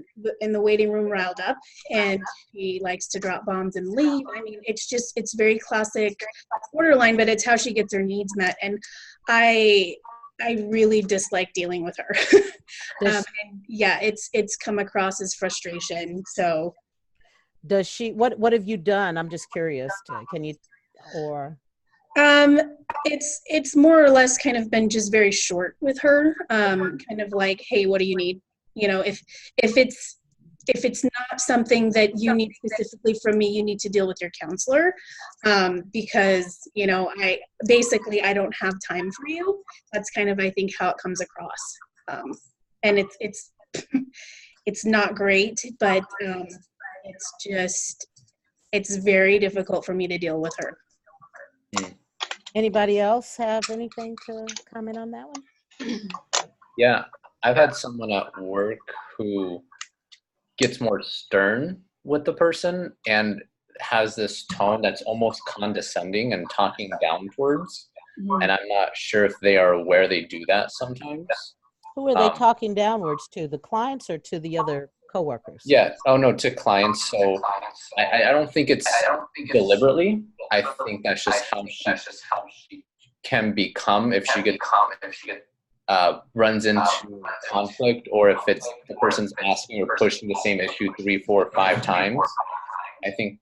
in the waiting room riled up, and she likes to drop bombs and leave. I mean, it's very classic borderline, but it's how she gets her needs met. And I really dislike dealing with her. And yeah, it's come across as frustration. So does she, what have you done? I'm just curious can you, or? It's more or less kind of been just very short with her. Kind of like, hey, what do you need? You know, if it's not something that you need specifically from me, you need to deal with your counselor, because, you know, I don't have time for you. That's kind of, I think, how it comes across. And it's it's not great, but it's very difficult for me to deal with her. Anybody else have anything to comment on that one? Yeah, I've had someone at work who gets more stern with the person and has this tone that's almost condescending and talking downwards. Mm-hmm. And I'm not sure if they are aware they do that sometimes. Who are they talking downwards to, the clients or to the other coworkers? Yeah. Oh no, to clients. So I don't think it's deliberately. I think that's just how she can become if she gets runs into conflict, or if it's the person's asking or pushing the same issue 3, 4, 5 times. I think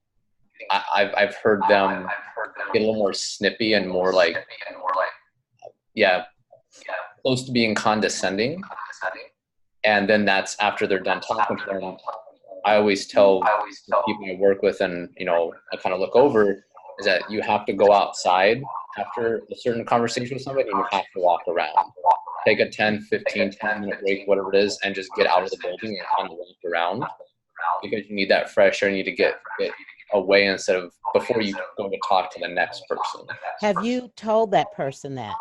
I've heard them get a little more snippy and more like, yeah, close to being condescending. And then that's after they're done talking to them. I always tell the people I work with, and, you know, I kind of look over, is that you have to go outside after a certain conversation with somebody, and you have to walk around. Take a 10, 15, 20-minute break, whatever it is, and just get out of the building and kind of walk around, because you need that fresh air. You need to get away instead of before you go to talk to the next person. Have you told that person that?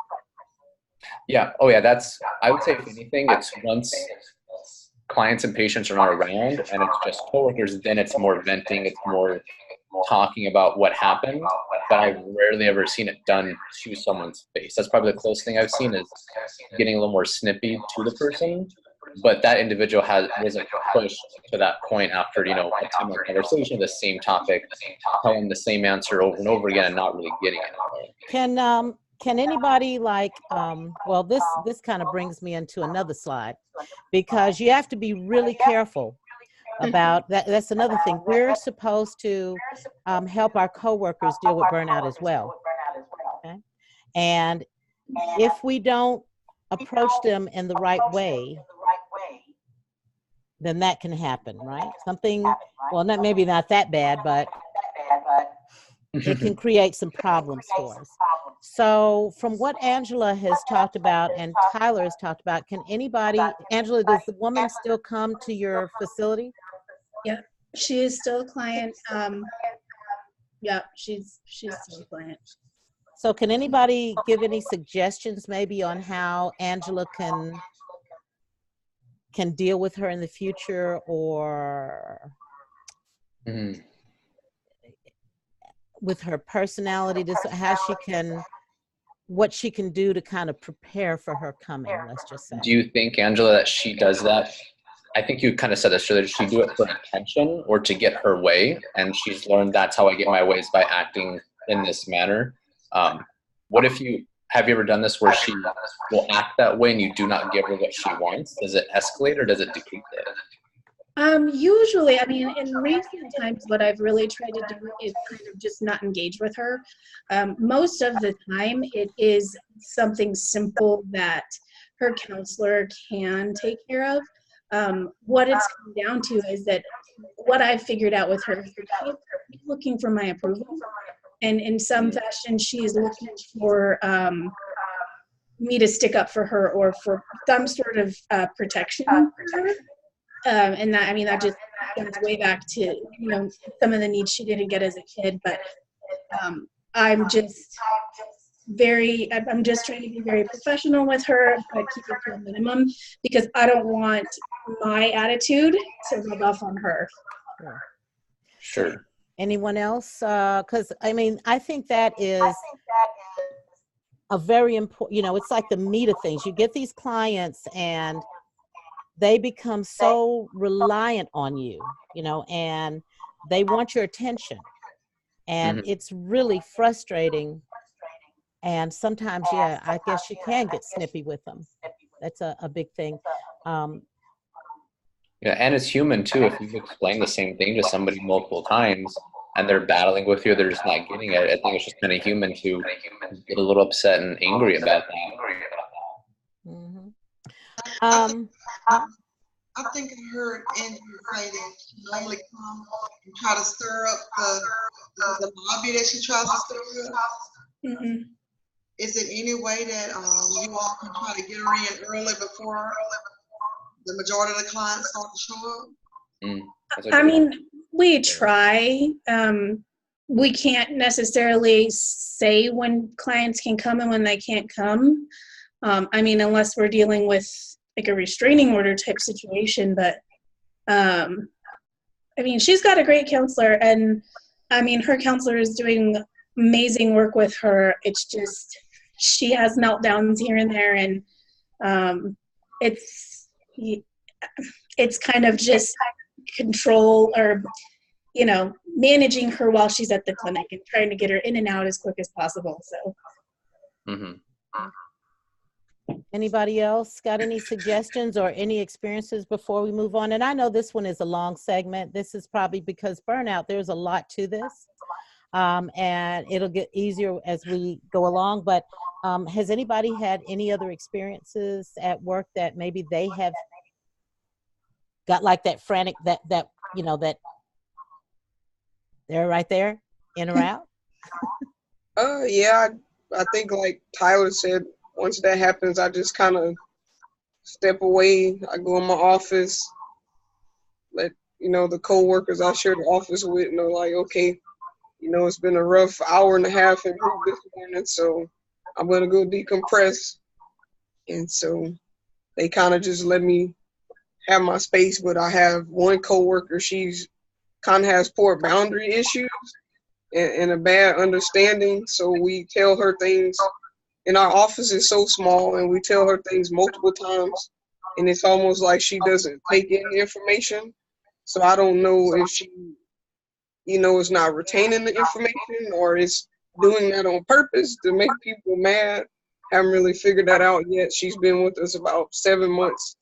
Yeah. Oh yeah. I would say if anything, it's once clients and patients are not around and it's just coworkers, then it's more venting. It's more talking about what happened, but I've rarely ever seen it done to someone's face. That's probably the closest thing I've seen, is getting a little more snippy to the person, but that individual wasn't pushed to that point after, you know, a 10-minute conversation, the same topic, telling the same answer over and over again and not really getting anywhere. Can anybody well, this kind of brings me into another slide, because you have to be really careful about that. That's another thing. We're supposed to help our coworkers deal with burnout as well. Okay? And if we don't approach them in the right way, then that can happen, right? Something, well, maybe not that bad, but it can create some problems for us. So from what Angela has talked about and Tyler has talked about, can anybody, Angela, does the woman still come to your facility? Yeah, she is still a client. Yeah, she's still a client. So can anybody give any suggestions maybe on how Angela can deal with her in the future, or with her personality, how she can, what she can do to kind of prepare for her coming, let's just say. Do you think, Angela, that she does that? I think you kind of said this, does she do it for attention or to get her way? And she's learned that's how I get my ways, by acting in this manner. Have you ever done this where she will act that way and you do not give her what she wants? Does it escalate or does it decrease it? Usually, I mean, in recent times, what I've really tried to do is kind of just not engage with her. Most of the time, it is something simple that her counselor can take care of. What it's come down to is that what I've figured out with her is that she's looking for my approval. And in some fashion, she is looking for me to stick up for her, or for some sort of protection for her. And that, I mean, that just goes way back to, you know, some of the needs she didn't get as a kid. But I'm just trying to be very professional with her, but keep it to a minimum, because I don't want my attitude to rub off on her. Sure. Anyone else? Because I mean, I think that is a very important, you know, it's like the meat of things. You get these clients and they become so reliant on you, you know, and they want your attention. And Mhm. it's really frustrating. And sometimes, yeah, I guess you can get snippy with them. That's a big thing. Um, Yeah, and it's human too. If you've explained the same thing to somebody multiple times and they're battling with you, they're just not getting it. I think it's just kind of human to get a little upset and angry about that. mhm. I think um, I think I heard Andrew say that she normally come and try to stir up the lobby that she tries to stir up. Hmm. Is there any way that you all can try to get her in early before the majority of the clients start to show up? That's a I good mean, we try. We can't necessarily say when clients can come and when they can't come. I mean, unless we're dealing with like a restraining order type situation. But I mean, she's got a great counselor, and I mean, her counselor is doing amazing work with her. It's just she has meltdowns here and there, and it's it's kind of just control, or you know, managing her while she's at the clinic and trying to get her in and out as quick as possible. So Mhm. Anybody else got any suggestions or any experiences before we move on? And I know this one is a long segment. This is probably because burnout, there's a lot to this. And it'll get easier as we go along. But has anybody had any other experiences at work that maybe they have got like that frantic, that you know, that they're right there, in or out? Yeah, I think like Tyler said, once that happens, I just kind of step away. I go in my office, let the coworkers I share the office with know, like, okay, it's been a rough hour and a half in group this morning, so I'm gonna go decompress. And so they kind of just let me have my space. But I have one coworker, she's kind of has poor boundary issues and a bad understanding. So we tell her things, and our office is so small, and we tell her things multiple times, and it's almost like she doesn't take in the information. So I don't know if she, is not retaining the information or is doing that on purpose to make people mad. Haven't really figured that out yet. She's been with us about 7 months,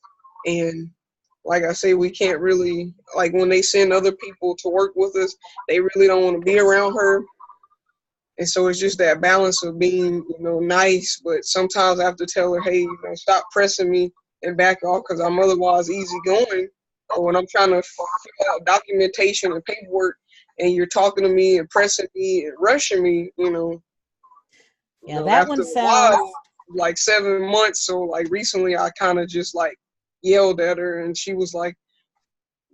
and like I say, we can't really, like when they send other people to work with us, they really don't want to be around her. And so it's just that balance of being, nice, but sometimes I have to tell her, hey, stop pressing me and back off, because I'm otherwise easygoing. Or when I'm trying to fill out documentation and paperwork, and you're talking to me and pressing me and rushing me, Yeah, that after one a sounds, while, like 7 months. So like recently, I kind of just like yelled at her, and she was like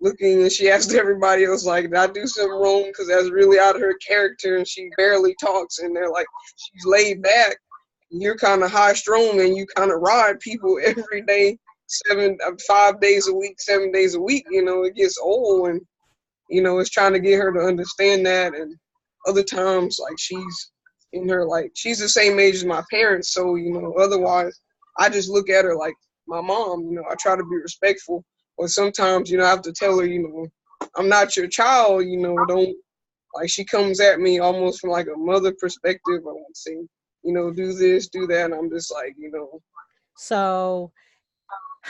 looking, and she asked everybody else, like, did I do something wrong? Because that's really out of her character, and she barely talks. And they're like, she's laid back. You're kind of high strung, and you kind of ride people every day, 5 days a week, 7 days a week. It gets old, and it's trying to get her to understand that. And other times, like, she's the same age as my parents, so otherwise I just look at her like my mom. I try to be respectful, but sometimes I have to tell her, I'm not your child. Don't, like, she comes at me almost from like a mother perspective. I won't say, do this, do that, and I'm just like, so,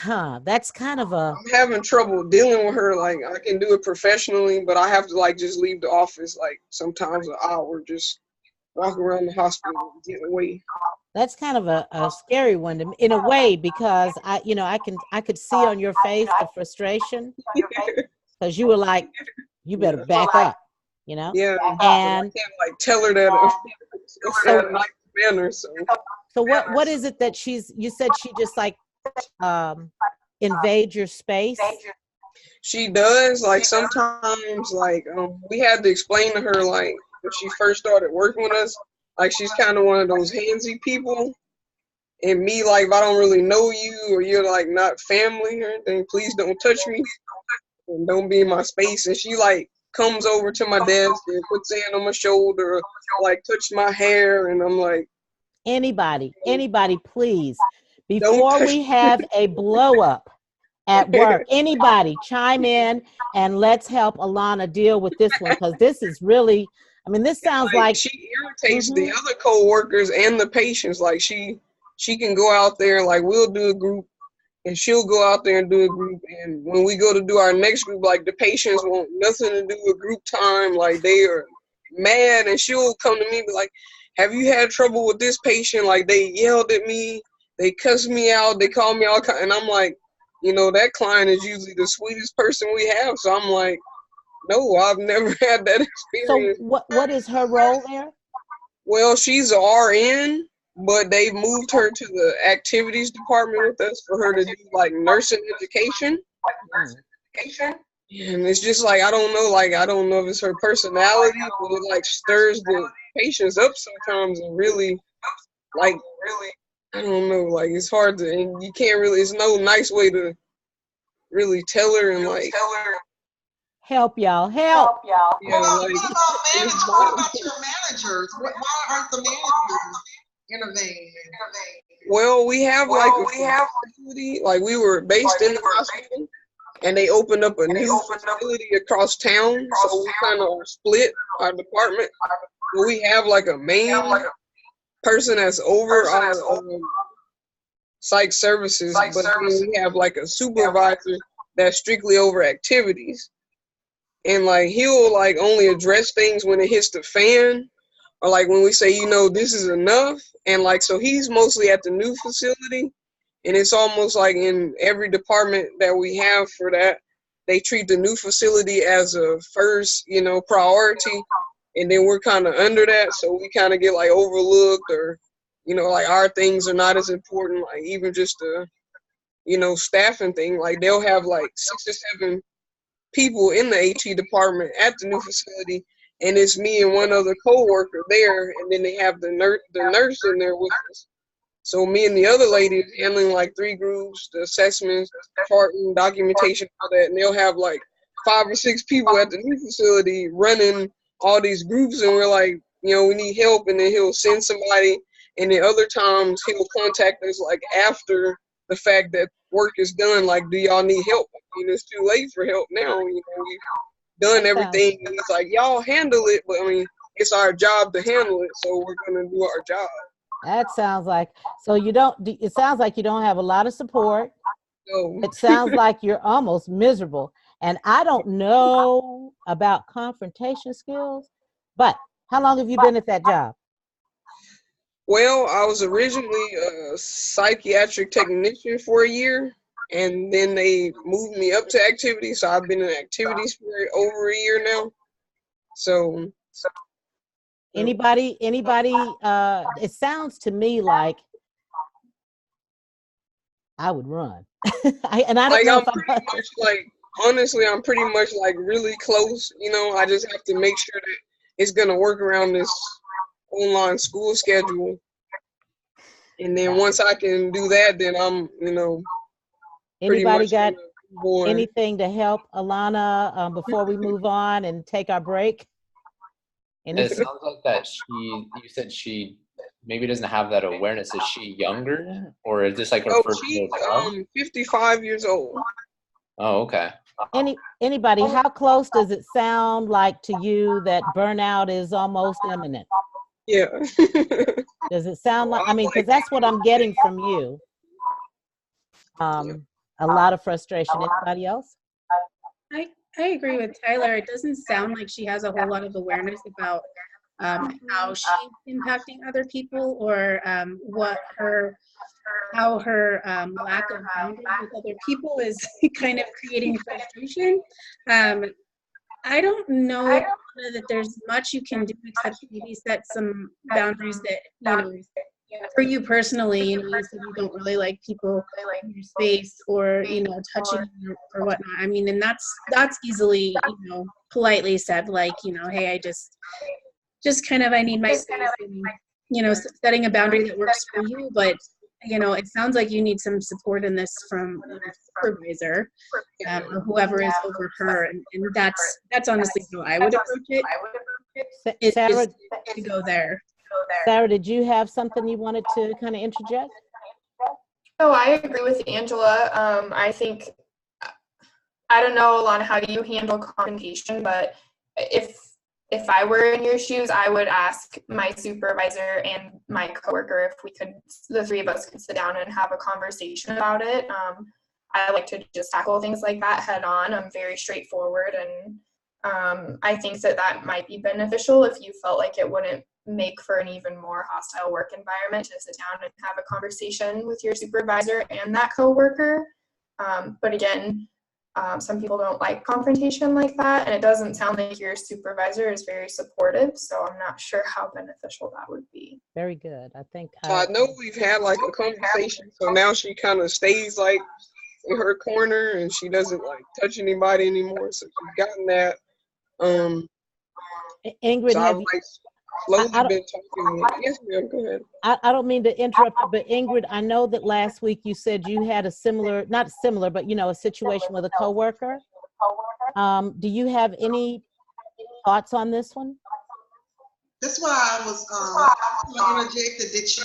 that's kind of a, I'm having trouble dealing with her. Like, I can do it professionally, but I have to like just leave the office like sometimes an hour, just walk around the hospital and get away. that's kind of a scary one in a way, because I could see on your face the frustration, because you were like, you better Yeah. back up, you know? Yeah, I And can't like tell her that in a nice manner. so what is it that you said she just like invade your space? She does, like, sometimes, like, we had to explain to her, like, when she first started working with us, like, she's kind of one of those handsy people. And me, like, if I don't really know you or you're like not family or anything, please don't touch me and don't be in my space. And she like comes over to my desk and puts her hand on my shoulder, or, like, touch my hair, and I'm like, Anybody, please, don't before touch we have a blow up at work. Anybody chime in and let's help Alana deal with this one, because this is really, I mean, this sounds like she irritates the other co-workers and the patients. Like she can go out there, like we'll do a group and she'll go out there and do a group, and when we go to do our next group, like the patients want nothing to do with group time, like they are mad, and she'll come to me and be like, have you had trouble with this patient? Like they yelled at me, they cussed me out, they called me all kind, and I'm like, you know, that client is usually the sweetest person we have. So I'm like, no, I've never had that experience. So what is her role there? Well, she's an RN, but they moved her to the activities department with us for her to do like nursing education. And it's just like, I don't know if it's her personality, but it like stirs the patients up sometimes, and really, I don't know, like it's hard to, and you can't really, it's no nice way to really tell her and like help y'all, help. Yeah, what about your managers? Why aren't the managers intervening? Well, we have like a facility, like we were based in the hospital, and they opened up a new facility across town, so we kind of split our department. But we have like a main person that's over our psych services, but then we have like a supervisor that's strictly over activities. And like he'll like only address things when it hits the fan, or like when we say, you know, this is enough. And like, so he's mostly at the new facility, and it's almost like in every department that we have for that, they treat the new facility as a first, you know, priority, and then we're kind of under that, so we kind of get like overlooked, or, you know, like our things are not as important, like even just the, you know, staffing thing. Like they'll have like 6 or 7 people in the AT department at the new facility, and it's me and one other co-worker there, and then they have the nurse in there with us. So me and the other lady is handling like 3 groups, the assessments, charting, documentation, all that, and they'll have like 5 or 6 people at the new facility running all these groups, and we're like, you know, we need help, and then he'll send somebody, and then other times he'll contact us like after the fact that work is done, like, do y'all need help? I mean, it's too late for help now, you know, we've done everything, and it's like, y'all handle it, but I mean, it's our job to handle it, so we're gonna do our job. That sounds like, so it sounds like you don't have a lot of support. So It sounds like you're almost miserable. And I don't know about confrontation skills, but how long have you been at that job? well, I was originally a psychiatric technician for a year, and then they moved me up to activities, so I've been in activities for over a year now. So Anybody, it sounds to me like I would run. I don't like, know I'm if I'm pretty much like, honestly, I'm pretty much like really close, you know. I just have to make sure that it's gonna work around this online school schedule, and then once I can do that, then I'm, you know, pretty anybody much got born. anything to help Alana before we move on and take our break? It sounds like that you said she maybe doesn't have that awareness. Is she younger, or is this like her first She's job? 55 years old. Oh, okay. Anybody, how close does it sound like to you that burnout is almost imminent? Yeah. Does it sound like, I mean, because that's what I'm getting from you. A lot of frustration. Anybody else? I agree with Tyler. It doesn't sound like she has a whole lot of awareness about how she's impacting other people, or how her lack of boundaries with other people is kind of creating frustration. I don't know that there's much you can do except maybe set some boundaries that, you know, for you personally, you know, you said you don't really like people in your space, or, you know, touching you or whatnot. I mean, and that's easily, you know, politely said, like, you know, hey, I just kind of, I need my space, and, you know, setting a boundary that works for you. But, you know, it sounds like you need some support in this from the supervisor, or whoever is over her, and that's honestly how I would approach it. Sarah, To go there. Sarah, did you have something you wanted to kind of interject? Oh, I agree with Angela. I think I don't know, Alana, how you handle confrontation, but if I were in your shoes, I would ask my supervisor and my coworker if we could, the three of us could sit down and have a conversation about it. I like to just tackle things like that head on. I'm very straightforward, and I think that might be beneficial if you felt like it wouldn't make for an even more hostile work environment to sit down and have a conversation with your supervisor and that coworker. But again, some people don't like confrontation like that, and it doesn't sound like your supervisor is very supportive, so I'm not sure how beneficial that would be. Very good. I think So I know we've had like a conversation, so now she kind of stays like in her corner and she doesn't like touch anybody anymore. So she's gotten that. Ingrid, so have I've you, like slowly I don't, been talking. Yes, ma'am, go ahead. I don't mean to interrupt you, but Ingrid, I know that last week you said you had a similar, not similar, but a situation with a coworker. Do you have any thoughts on this one? That's why I was interjected that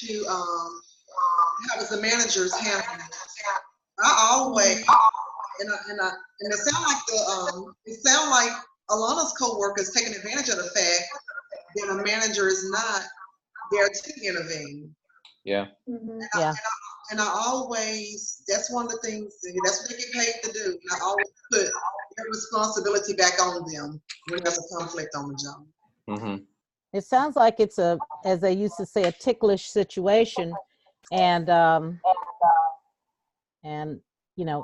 you have as the managers handling it. I always and it sound like Alana's coworkers taking advantage of the fact that a manager is not there to intervene. Yeah. Mm-hmm. And I always, that's one of the things, that's what they get paid to do. And I always put their responsibility back on them when there's a conflict on the job. Mm-hmm. It sounds like it's a, as they used to say, a ticklish situation, and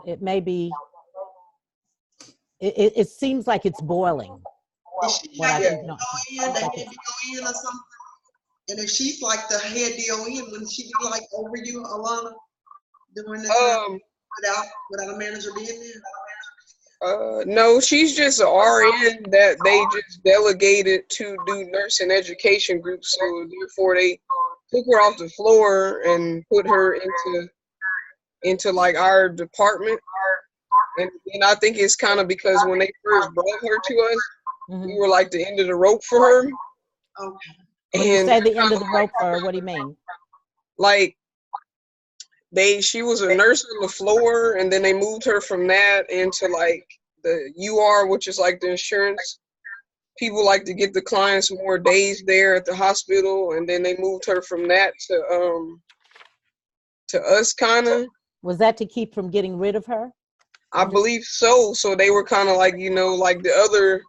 it may be. It seems like it's boiling. Is she What I like think, the head DON or something? And if she's like the head DON, wouldn't she be like over you, Alana, during the time without a manager being there? No, she's just an RN that they just delegated to do nursing education groups. So therefore they took her off the floor and put her into like our department. And I think it's kind of because when they first brought her to us, we were like the end of the rope for her. Okay. When you say the end of the rope for her, what do you mean? Like she was a nurse on the floor, and then they moved her from that into like the UR, which is like the insurance. People like to get the clients more days there at the hospital, and then they moved her from that to us kind of. Was that to keep from getting rid of her? I believe so. So they were kind of like, like the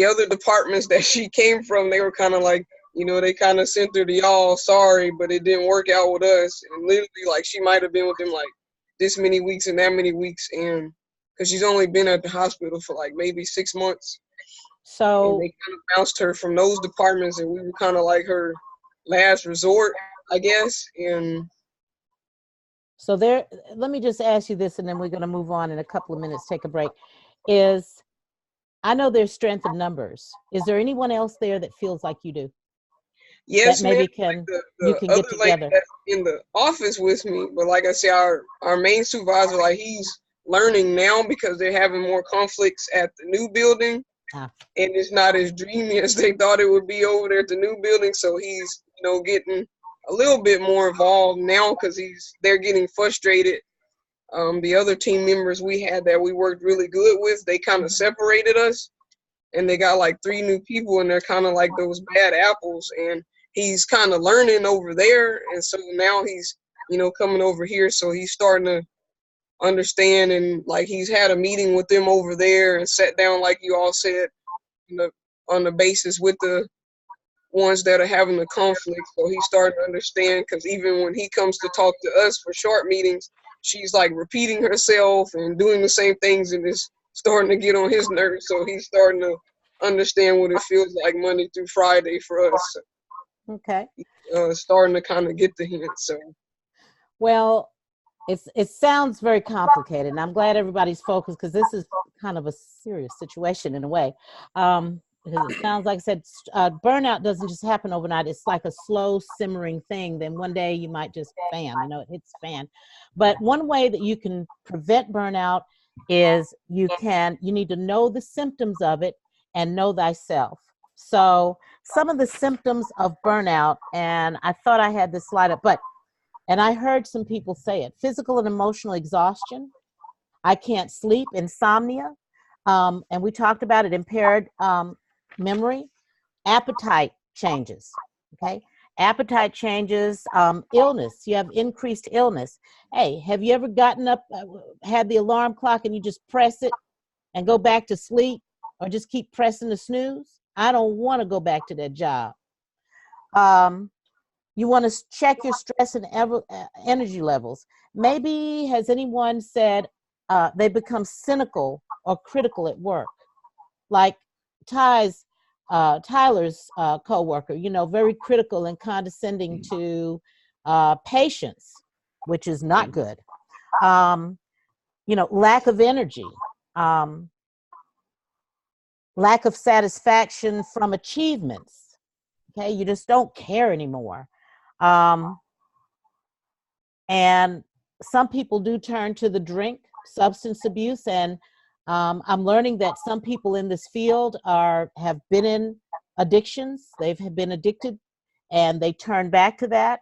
other departments that she came from, they were kind of like, they kind of sent her to y'all, sorry, but it didn't work out with us. And literally, like, she might have been with them like this many weeks and that many weeks, and because she's only been at the hospital for like maybe 6 months. So and they kind of bounced her from those departments, and we were kind of like her last resort, I guess. And so let me just ask you this, and then we're going to move on in a couple of minutes, take a break. I know there's strength in numbers. Is there anyone else there that feels like you do? Yes, that maybe ma'am. you can get together in the office with me, but like I say, our main supervisor, like, he's learning now because they're having more conflicts at the new building, and it's not as dreamy as they thought it would be over there at the new building. So he's getting a little bit more involved now because they're getting frustrated. The other team members we had that we worked really good with, they kind of separated us, and they got like 3 new people, and they're kind of like those bad apples, and he's kind of learning over there. And so now he's, coming over here. So he's starting to understand, and like he's had a meeting with them over there and sat down, like you all said, on the basis with the ones that are having the conflict. So he's starting to understand, because even when he comes to talk to us for short meetings, she's like repeating herself and doing the same things, and it's starting to get on his nerves. So he's starting to understand what it feels like Monday through Friday for us. Okay. Starting to kind of get the hint. So, well, it sounds very complicated, and I'm glad everybody's focused, because this is kind of a serious situation in a way. Because it sounds like I said, burnout doesn't just happen overnight. It's like a slow simmering thing. Then one day you might just bam, it hits fan. But one way that you can prevent burnout is you need to know the symptoms of it and know thyself. So some of the symptoms of burnout, and I thought I had this slide up, and I heard some people say it: physical and emotional exhaustion, I can't sleep, insomnia, and we talked about it, impaired memory, appetite changes, okay? Appetite changes, illness, you have increased illness. Hey, have you ever gotten up, had the alarm clock and you just press it and go back to sleep, or just keep pressing the snooze? I don't want to go back to that job. You want to check your stress and energy levels. Maybe has anyone said they become cynical or critical at work? Like Tyler's coworker, you know, very critical and condescending to patients, which is not good. You know, lack of energy, lack of satisfaction from achievements. Okay, you just don't care anymore. And some people do turn to the drink, substance abuse, and I'm learning that some people in this field have been in addictions. They've been addicted, and they turn back to that.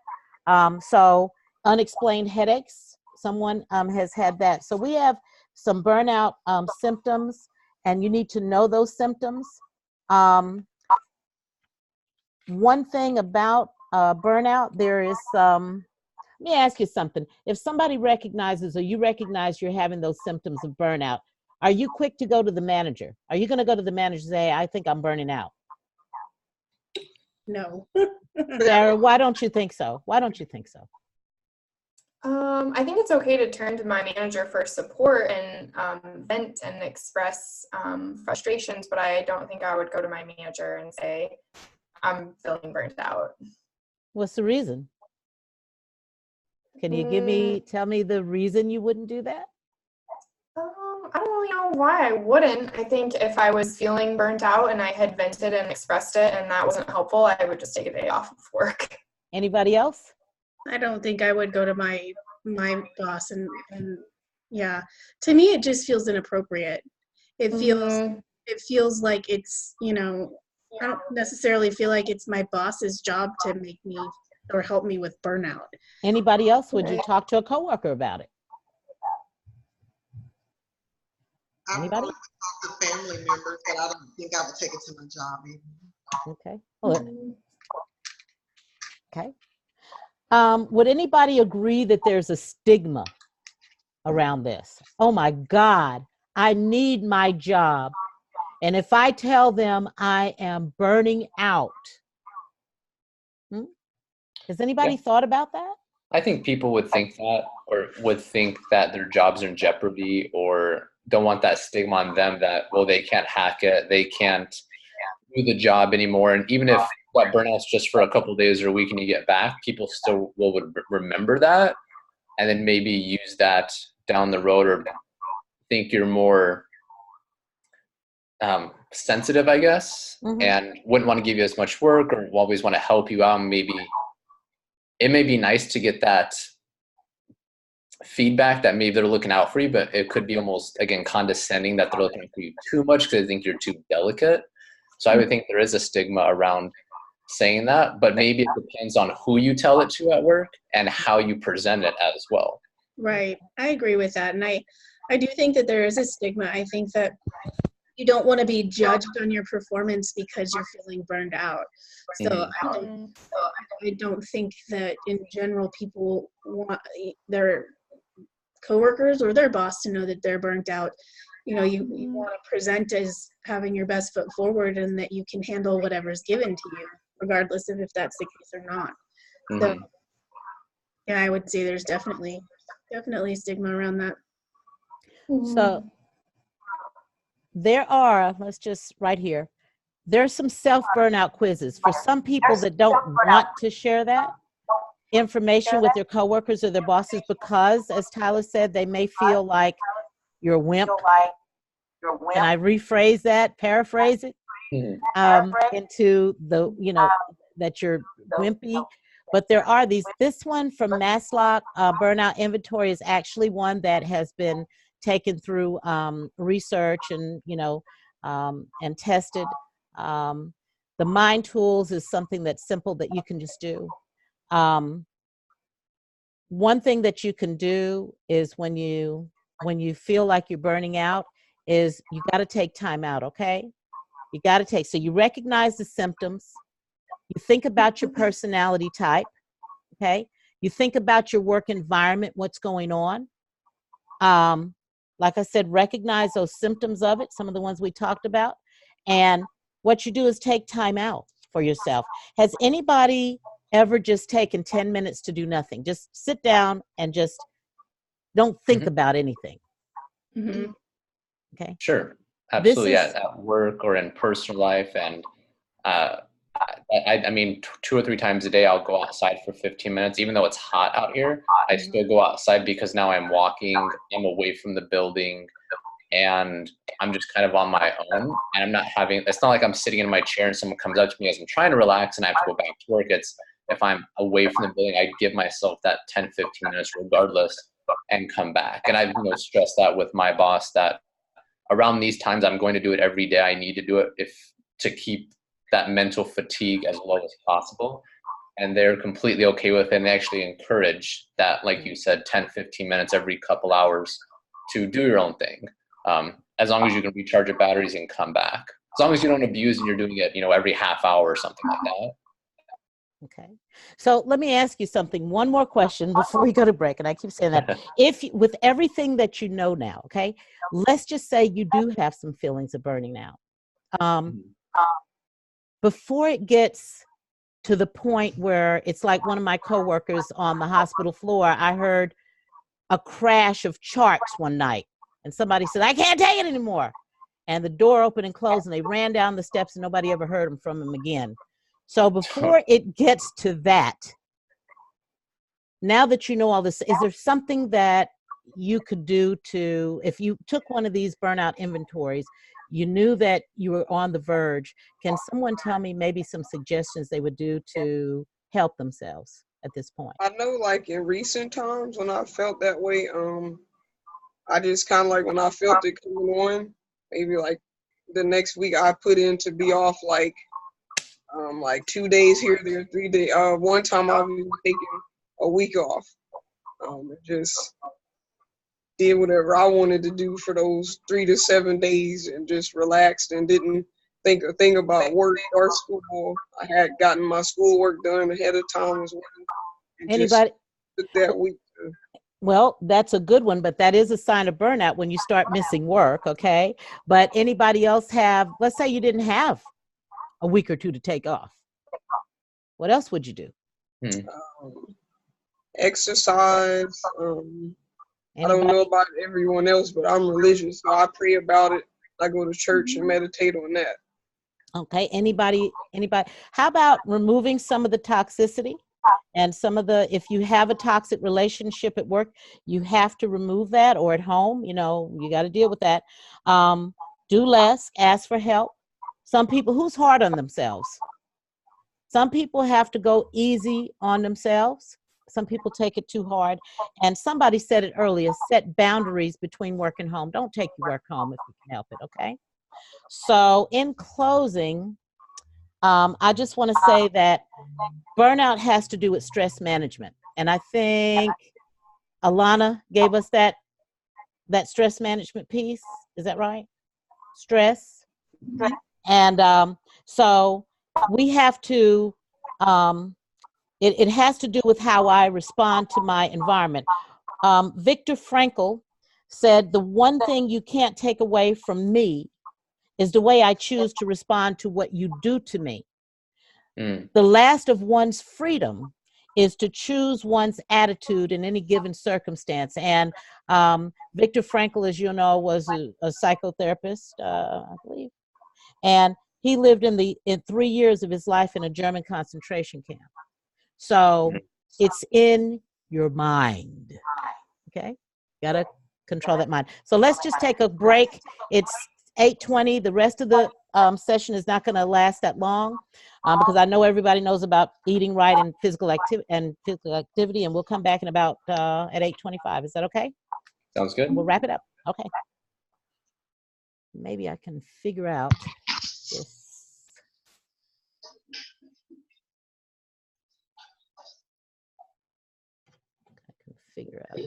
So unexplained headaches, someone has had that. So we have some burnout symptoms, and you need to know those symptoms. One thing about burnout, there is let me ask you something. If somebody recognizes, or you recognize you're having those symptoms of burnout, are you quick to go to the manager? Are you going to go to the manager and say, I think I'm burning out? No. Sarah, why don't you think so? Why don't you think so? I think it's okay to turn to my manager for support and vent and express frustrations, but I don't think I would go to my manager and say, I'm feeling burnt out. What's the reason? Can you tell me the reason you wouldn't do that? I don't really know why I wouldn't. I think if I was feeling burnt out and I had vented and expressed it and that wasn't helpful, I would just take a day off of work. Anybody else? I don't think I would go to my boss and yeah. To me, it just feels inappropriate. It feels like it's, you know, I don't necessarily feel like it's my boss's job to make me or help me with burnout. Anybody else? Would you talk to a coworker about it? I would Anybody? probably talk to family members, but I don't think I would take it to my job either. Okay. Well, okay. Would anybody agree that there's a stigma around this? Oh my God, I need my job. And if I tell them I am burning out, has anybody thought about that? I think people would think that, or would think that their jobs are in jeopardy, or don't want that stigma on them that, well, they can't hack it, they can't do the job anymore. And even if that burnout's just for a couple of days or a week and you get back, people still would remember that, and then maybe use that down the road, or think you're more sensitive, I guess, and wouldn't want to give you as much work, or always want to help you out. Maybe it may be nice to get that feedback that maybe they're looking out for you, but it could be almost, again, condescending that they're looking out for you too much because they think you're too delicate. So I would think there is a stigma around saying that, but maybe it depends on who you tell it to at work and how you present it as well. Right. I agree with that. And I do think that there is a stigma. I think that you don't want to be judged on your performance because you're feeling burned out. So I don't think that in general people want their coworkers or their boss to know that they're burnt out. You know, you want to present as having your best foot forward and that you can handle whatever's given to you, regardless of if that's the case or not. So yeah, I would say there's definitely a stigma around that. So there are, let's just right here, there's some self-burnout quizzes for some people that don't want to share that information with their coworkers or their bosses because, as Tyler said, they may feel like you're a wimp. Can I rephrase that, paraphrase it into the, you know, that you're wimpy? But there are these, this one from Maslow Burnout Inventory is actually one that has been taken through research and, you know, and tested. The mind tools is something that's simple that you can just do. One thing that you can do is when you when you feel like you're burning out is you got to take time out, okay? You got to take, so you recognize the symptoms, you think about your personality type, okay? You think about your work environment, what's going on. Like I said, recognize those symptoms of it, some of the ones we talked about. And what you do is take time out for yourself. Has anybody ever just taken 10 minutes to do nothing? Just sit down and just don't think about anything. Mm-hmm. Okay. Sure. This Absolutely. is, At work or in personal life. And I mean, 2 or 3 times a day, I'll go outside for 15 minutes. Even though it's hot out here, I still go outside because now I'm walking, I'm away from the building, and I'm just kind of on my own. And I'm not having, it's not like I'm sitting in my chair and someone comes up to me as I'm trying to relax and I have to go back to work. It's if I'm away from the building, I give myself that 10, 15 minutes regardless and come back. And I've stressed that with my boss that around these times I'm going to do it every day. I need to do it to keep that mental fatigue as low as possible. And they're completely okay with it. And they actually encourage that, like you said, 10, 15 minutes every couple hours to do your own thing. As long as you can recharge your batteries and come back. As long as you don't abuse and you're doing it, every half hour or something like that. okay. So let me ask you something, one more question before we go to break. And I keep saying that. With everything that you know now, okay, let's just say you do have some feelings of burning out. Before it gets to the point where it's like one of my coworkers on the hospital floor, I heard a crash of charts one night and somebody said, I can't take it anymore. And the door opened and closed and they ran down the steps and nobody ever heard from him again. So before it gets to that, now that you know all this, is there something that you could do to, if you took one of these burnout inventories, you knew that you were on the verge, can someone tell me maybe some suggestions they would do to help themselves at this point? I know, like in recent times when I felt that way, I just kind of like when I felt it coming on, maybe like the next week I put in to be off like 2 days here, there, 3 days. One time I was taking a week off. Just did whatever I wanted to do for those 3 to 7 days and just relaxed and didn't think a thing about work or school. I had gotten my schoolwork done ahead of time as well. And Anybody? just took that week to, Well, that's a good one, but that is a sign of burnout when you start missing work, okay? But anybody else have, let's say you didn't have a week or two to take off. What else would you do? exercise. I don't Anybody? know about everyone else, but I'm religious, so I pray about it. I go to church and meditate on that. Okay, anybody? How about removing some of the toxicity and some of the, if you have a toxic relationship at work, you have to remove that, or at home, you got to deal with that. Do less, ask for help. Some people, who's hard on themselves? Some people have to go easy on themselves. Some people take it too hard. And somebody said it earlier, set boundaries between work and home. Don't take your work home if you can help it, okay? So in closing, I just want to say that burnout has to do with stress management. And I think Alana gave us that stress management piece. Is that right? Stress. And so we have to, it has to do with how I respond to my environment. Viktor Frankl said, the one thing you can't take away from me is the way I choose to respond to what you do to me. The last of one's freedom is to choose one's attitude in any given circumstance. And Viktor Frankl, as you know, was a psychotherapist, I believe. And he lived in 3 years of his life in a German concentration camp. So it's in your mind, okay? Gotta control that mind. So let's just take a break. It's 8:20. The rest of the session is not gonna last that long because I know everybody knows about eating right and physical activity, and we'll come back in about at 8:25. Is that okay? Sounds good. And we'll wrap it up. Okay. Maybe I can figure out this. I can figure out.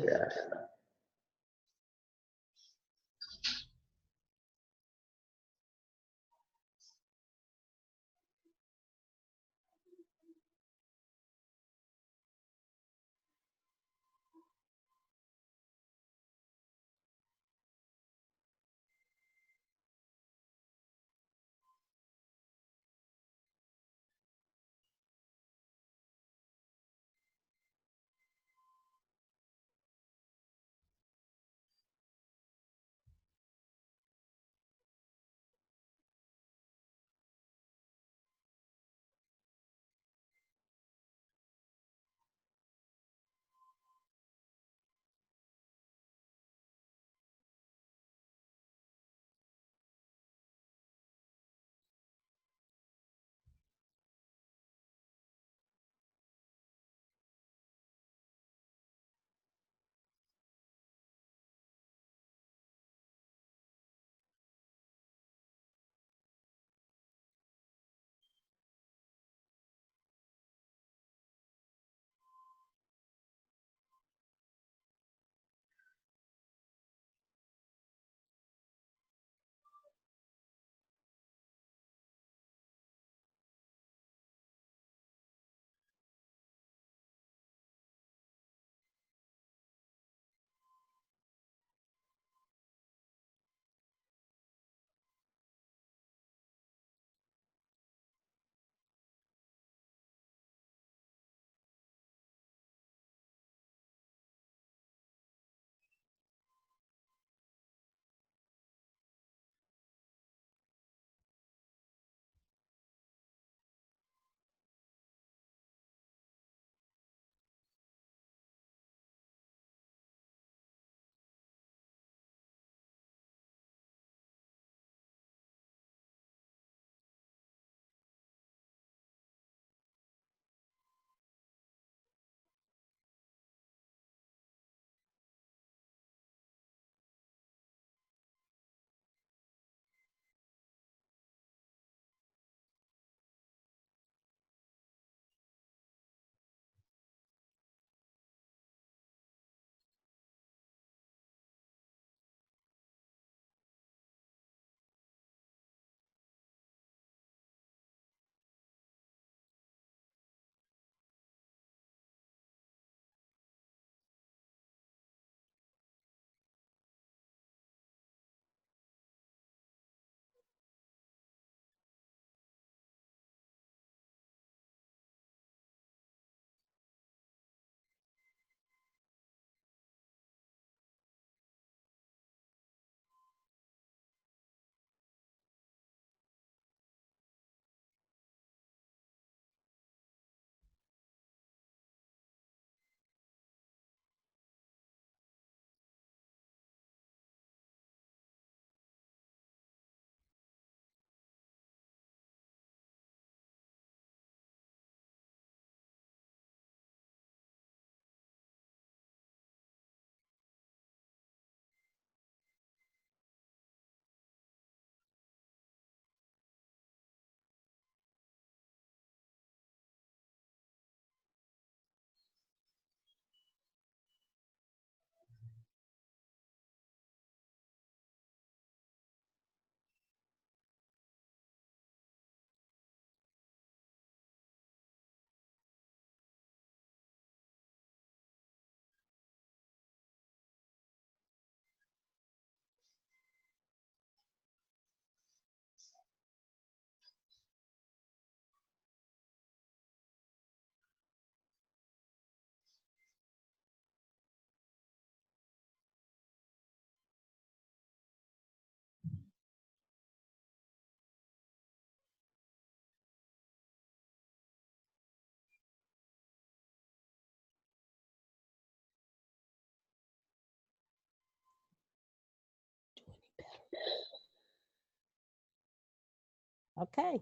Okay.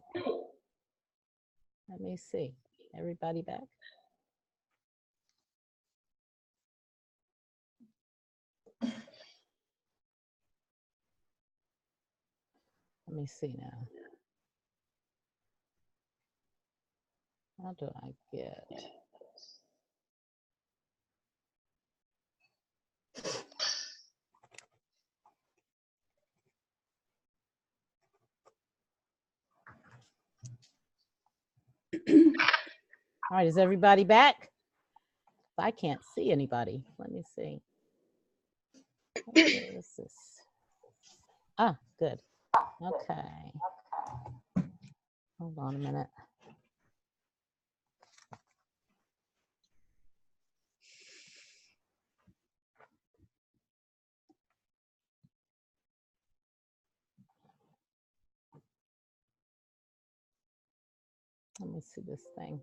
Let me see. Everybody back? Let me see now. How do I get? All right, is everybody back? I can't see anybody. Let me see. What is this? Ah, good. Okay. Hold on a minute. Let me see this thing.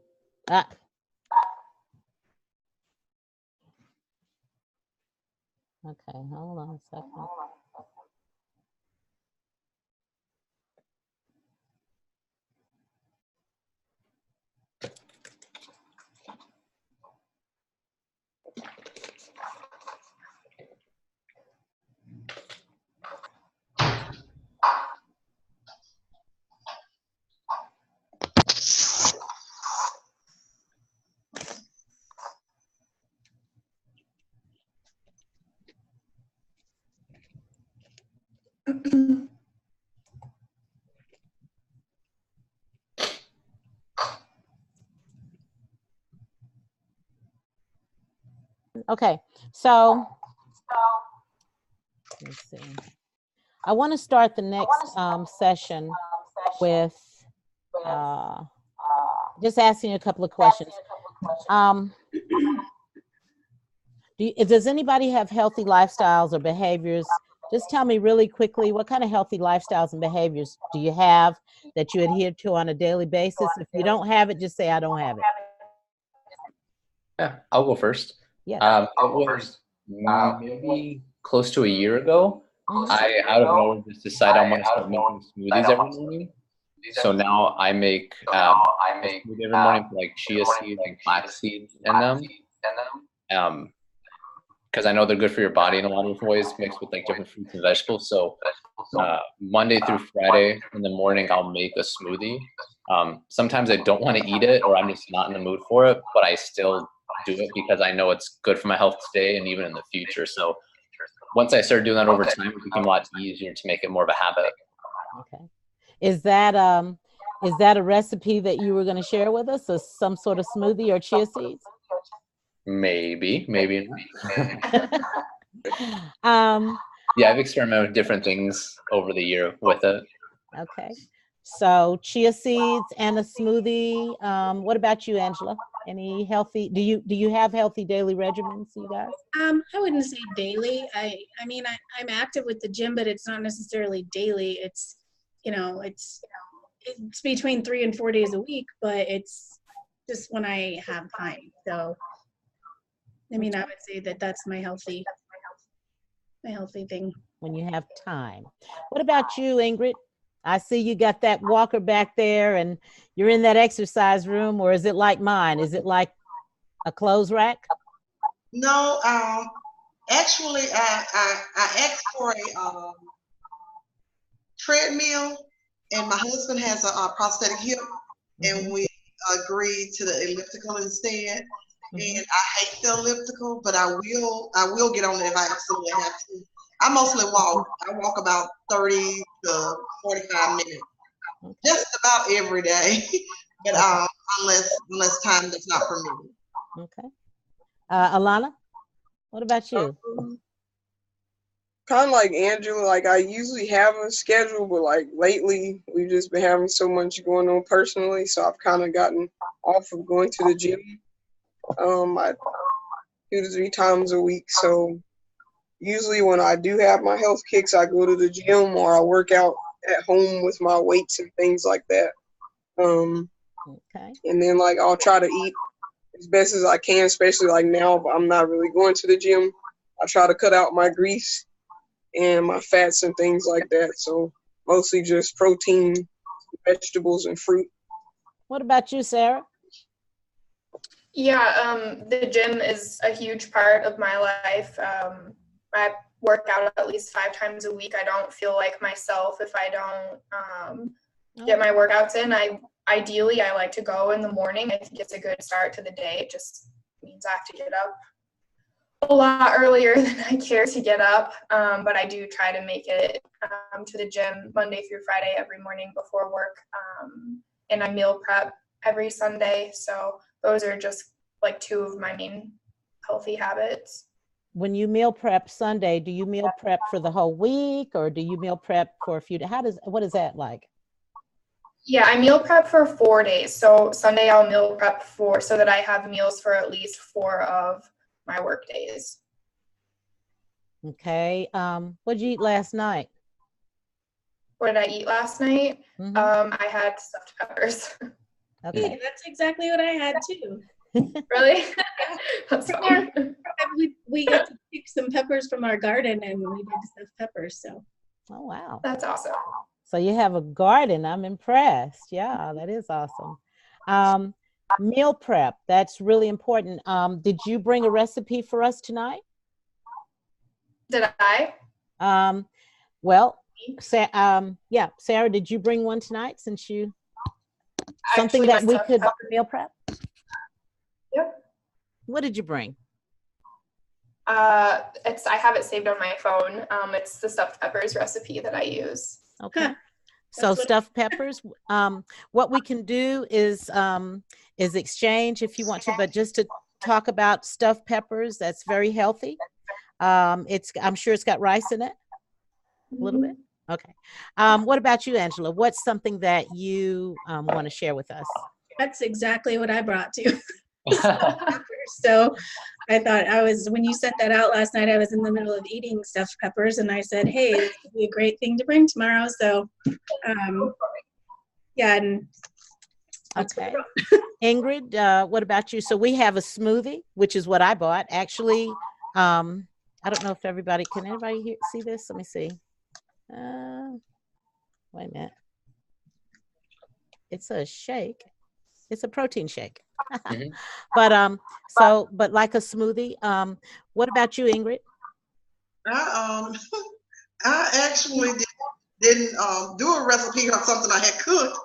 Ah. Okay, hold on a second. Okay, so let's see. I want to start the next session with just asking you a couple of questions. Does anybody have healthy lifestyles or behaviors? Just tell me really quickly, what kind of healthy lifestyles and behaviors do you have that you adhere to on a daily basis? If you don't have it, just say, I don't have it. Yeah, I'll go first. Yeah. It was maybe close to a year ago. I, out of nowhere, just decided I'm gonna start making smoothies every morning. So now I make a smoothie every morning with like chia seeds and flax seeds in them. Because I know they're good for your body in a lot of different ways, mixed with like different fruits and vegetables. So Monday through Friday in the morning, I'll make a smoothie. Sometimes I don't want to eat it, or I'm just not in the mood for it, but I still do it because I know it's good for my health today and even in the future. So once I started doing that over time, it became a lot easier to make it more of a habit. Okay. Is that a recipe that you were going to share with us, or some sort of smoothie or chia seeds? Maybe. Yeah, I've experimented with different things over the year with it. Okay. So chia seeds and a smoothie. What about you, Angela? Any healthy, do you have healthy daily regimens, you guys? I wouldn't say daily. I mean, I'm active with the gym, but it's not necessarily daily. It's, it's between 3 and 4 days a week, but it's just when I have time. So, I mean, I would say that that's my healthy thing. When you have time. What about you, Ingrid? I see you got that walker back there and you're in that exercise room, or is it like mine? Is it like a clothes rack? No, actually, I asked for a treadmill, and my husband has a prosthetic hip, and we agreed to the elliptical instead. And I hate the elliptical, but I will get on it if I absolutely have to. I mostly walk. I walk about 30 to 45 minutes, just about every day. But unless time that's not for me. Okay. Alana, what about you? Kind of like Angela, like I usually have a schedule, but like lately we've just been having so much going on personally, so I've kind of gotten off of going to the gym. I 2 to 3 times a week. So usually when I do have my health kicks, I go to the gym or I work out at home with my weights and things like that. Okay. And then like I'll try to eat as best as I can, especially like now, but I'm not really going to the gym. I try to cut out my grease and my fats and things like that. So mostly just protein, vegetables and fruit. What about you, Sarah? Yeah, the gym is a huge part of my life. I work out at least 5 times a week. I don't feel like myself if I don't get my workouts in. Ideally, I like to go in the morning. I think it's a good start to the day. It just means I have to get up a lot earlier than I care to get up, but I do try to make it to the gym Monday through Friday every morning before work, and I meal prep every Sunday. So those are just like 2 of my main healthy habits. When you meal prep Sunday, do you meal prep for the whole week, or do you meal prep for a few days? What is that like? Yeah, I meal prep for 4 days. So Sunday I'll meal prep so that I have meals for at least 4 of my work days. Okay. What did you eat last night? What did I eat last night? Mm-hmm. I had stuffed peppers. Okay. Hey, that's exactly what I had too. Really? That's Yeah. fun. We got to pick some peppers from our garden and we did stuffed peppers. So. Oh, wow. That's awesome. So you have a garden. I'm impressed. Yeah, that is awesome. Meal prep, that's really important. Did you bring a recipe for us tonight? Did I? Well, yeah, Sarah, did you bring one tonight since you, something that we could meal prep? Yep. What did you bring? I have it saved on my phone. It's the stuffed peppers recipe that I use. Okay. So stuffed peppers. What we can do is exchange if you want to, but just to talk about stuffed peppers, that's very healthy. I'm sure it's got rice in it. A little bit. Okay. What about you, Angela? What's something that you want to share with us? That's exactly what I brought to. So I thought when you sent that out last night, I was in the middle of eating stuffed peppers and I said, hey, this would be a great thing to bring tomorrow. So yeah. And okay. Ingrid, what about you? So we have a smoothie, which is what I bought. Actually, I don't know if can anybody see this? Let me see. Wait a minute. It's a shake. It's a protein shake. Mm-hmm. But like a smoothie. What about you, Ingrid? I actually didn't do a recipe on something I had cooked.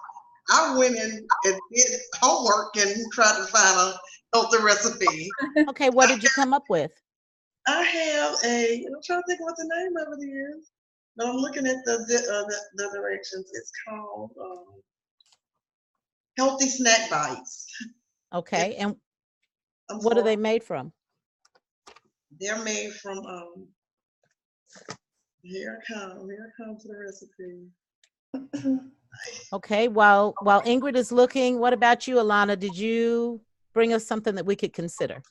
I went in and did homework and tried to find a healthy recipe. Okay, what did you come up with? I have I'm trying to think what the name of it is, but I'm looking at the directions. It's called Healthy Snack Bites. Okay, and what are they made from? They're made from, here comes the recipe. Okay, while Ingrid is looking, what about you, Alana? Did you bring us something that we could consider?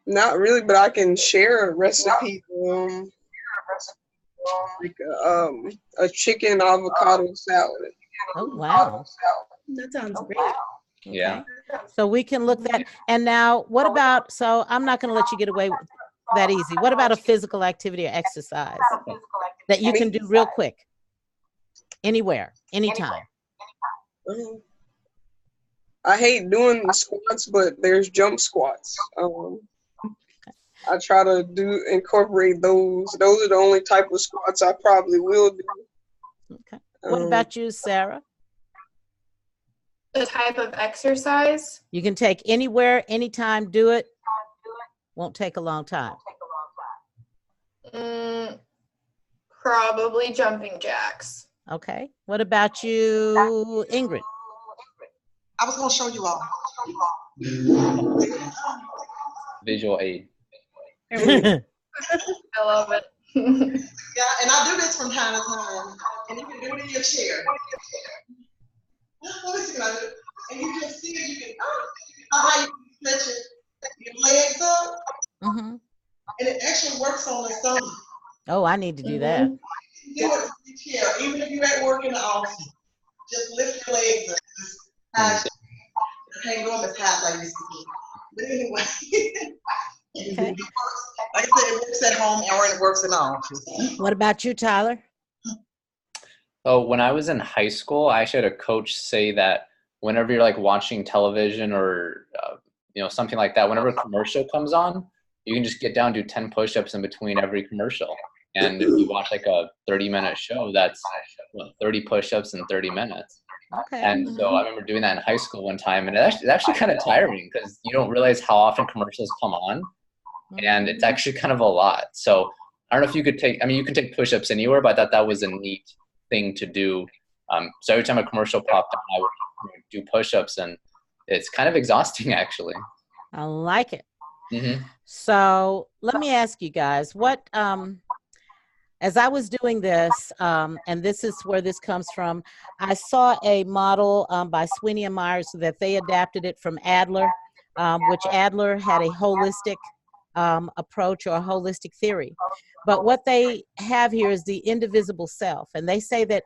Not really, but I can share a recipe. Like a chicken avocado salad. Oh, wow. That sounds great. Okay. Yeah. So we can look that. And now what about, so I'm not going to let you get away with that easy. What about a physical activity or exercise that you can do real quick? Anywhere, anytime. I hate doing the squats, but there's jump squats. I try to incorporate those. Those are the only type of squats I probably will do. Okay. What about you, Sarah? The type of exercise? You can take anywhere, anytime, do it. Won't take a long time. Probably jumping jacks. Okay. What about you, Ingrid? I was going to show you all. Visual aid. I love it. Yeah, and I do this from time to time. And you can do it in your chair. Let me see what I do. And you can see it. You can how you stretch your legs up. Mm-hmm. And it actually works on the stomach. Oh, I need to do that. You can do it from your chair, even if you're at work in the office. Just lift your legs up. I can't go as high as I used to do. But anyway. Okay. Like I said, it works at home or it works in the office. What about you, Tyler? So when I was in high school, I actually had a coach say that whenever you're like watching television or something like that, whenever a commercial comes on, you can just get down, do 10 push-ups in between every commercial. And if you watch like a 30-minute show, that's 30 push-ups in 30 minutes. Okay. And so I remember doing that in high school one time, and it's actually kind of tiring because you don't realize how often commercials come on, and it's actually kind of a lot. So I don't know if you could take, I mean, you can take push-ups anywhere, but I thought that was a neat thing to do. So every time a commercial popped on, I would do push-ups, and it's kind of exhausting, actually. I like it. Mm-hmm. So let me ask you guys, what, as I was doing this, and this is where this comes from, I saw a model by Sweeney and Myers that they adapted it from Adler, which Adler had a holistic approach or a holistic theory. But what they have here is the indivisible self. And they say that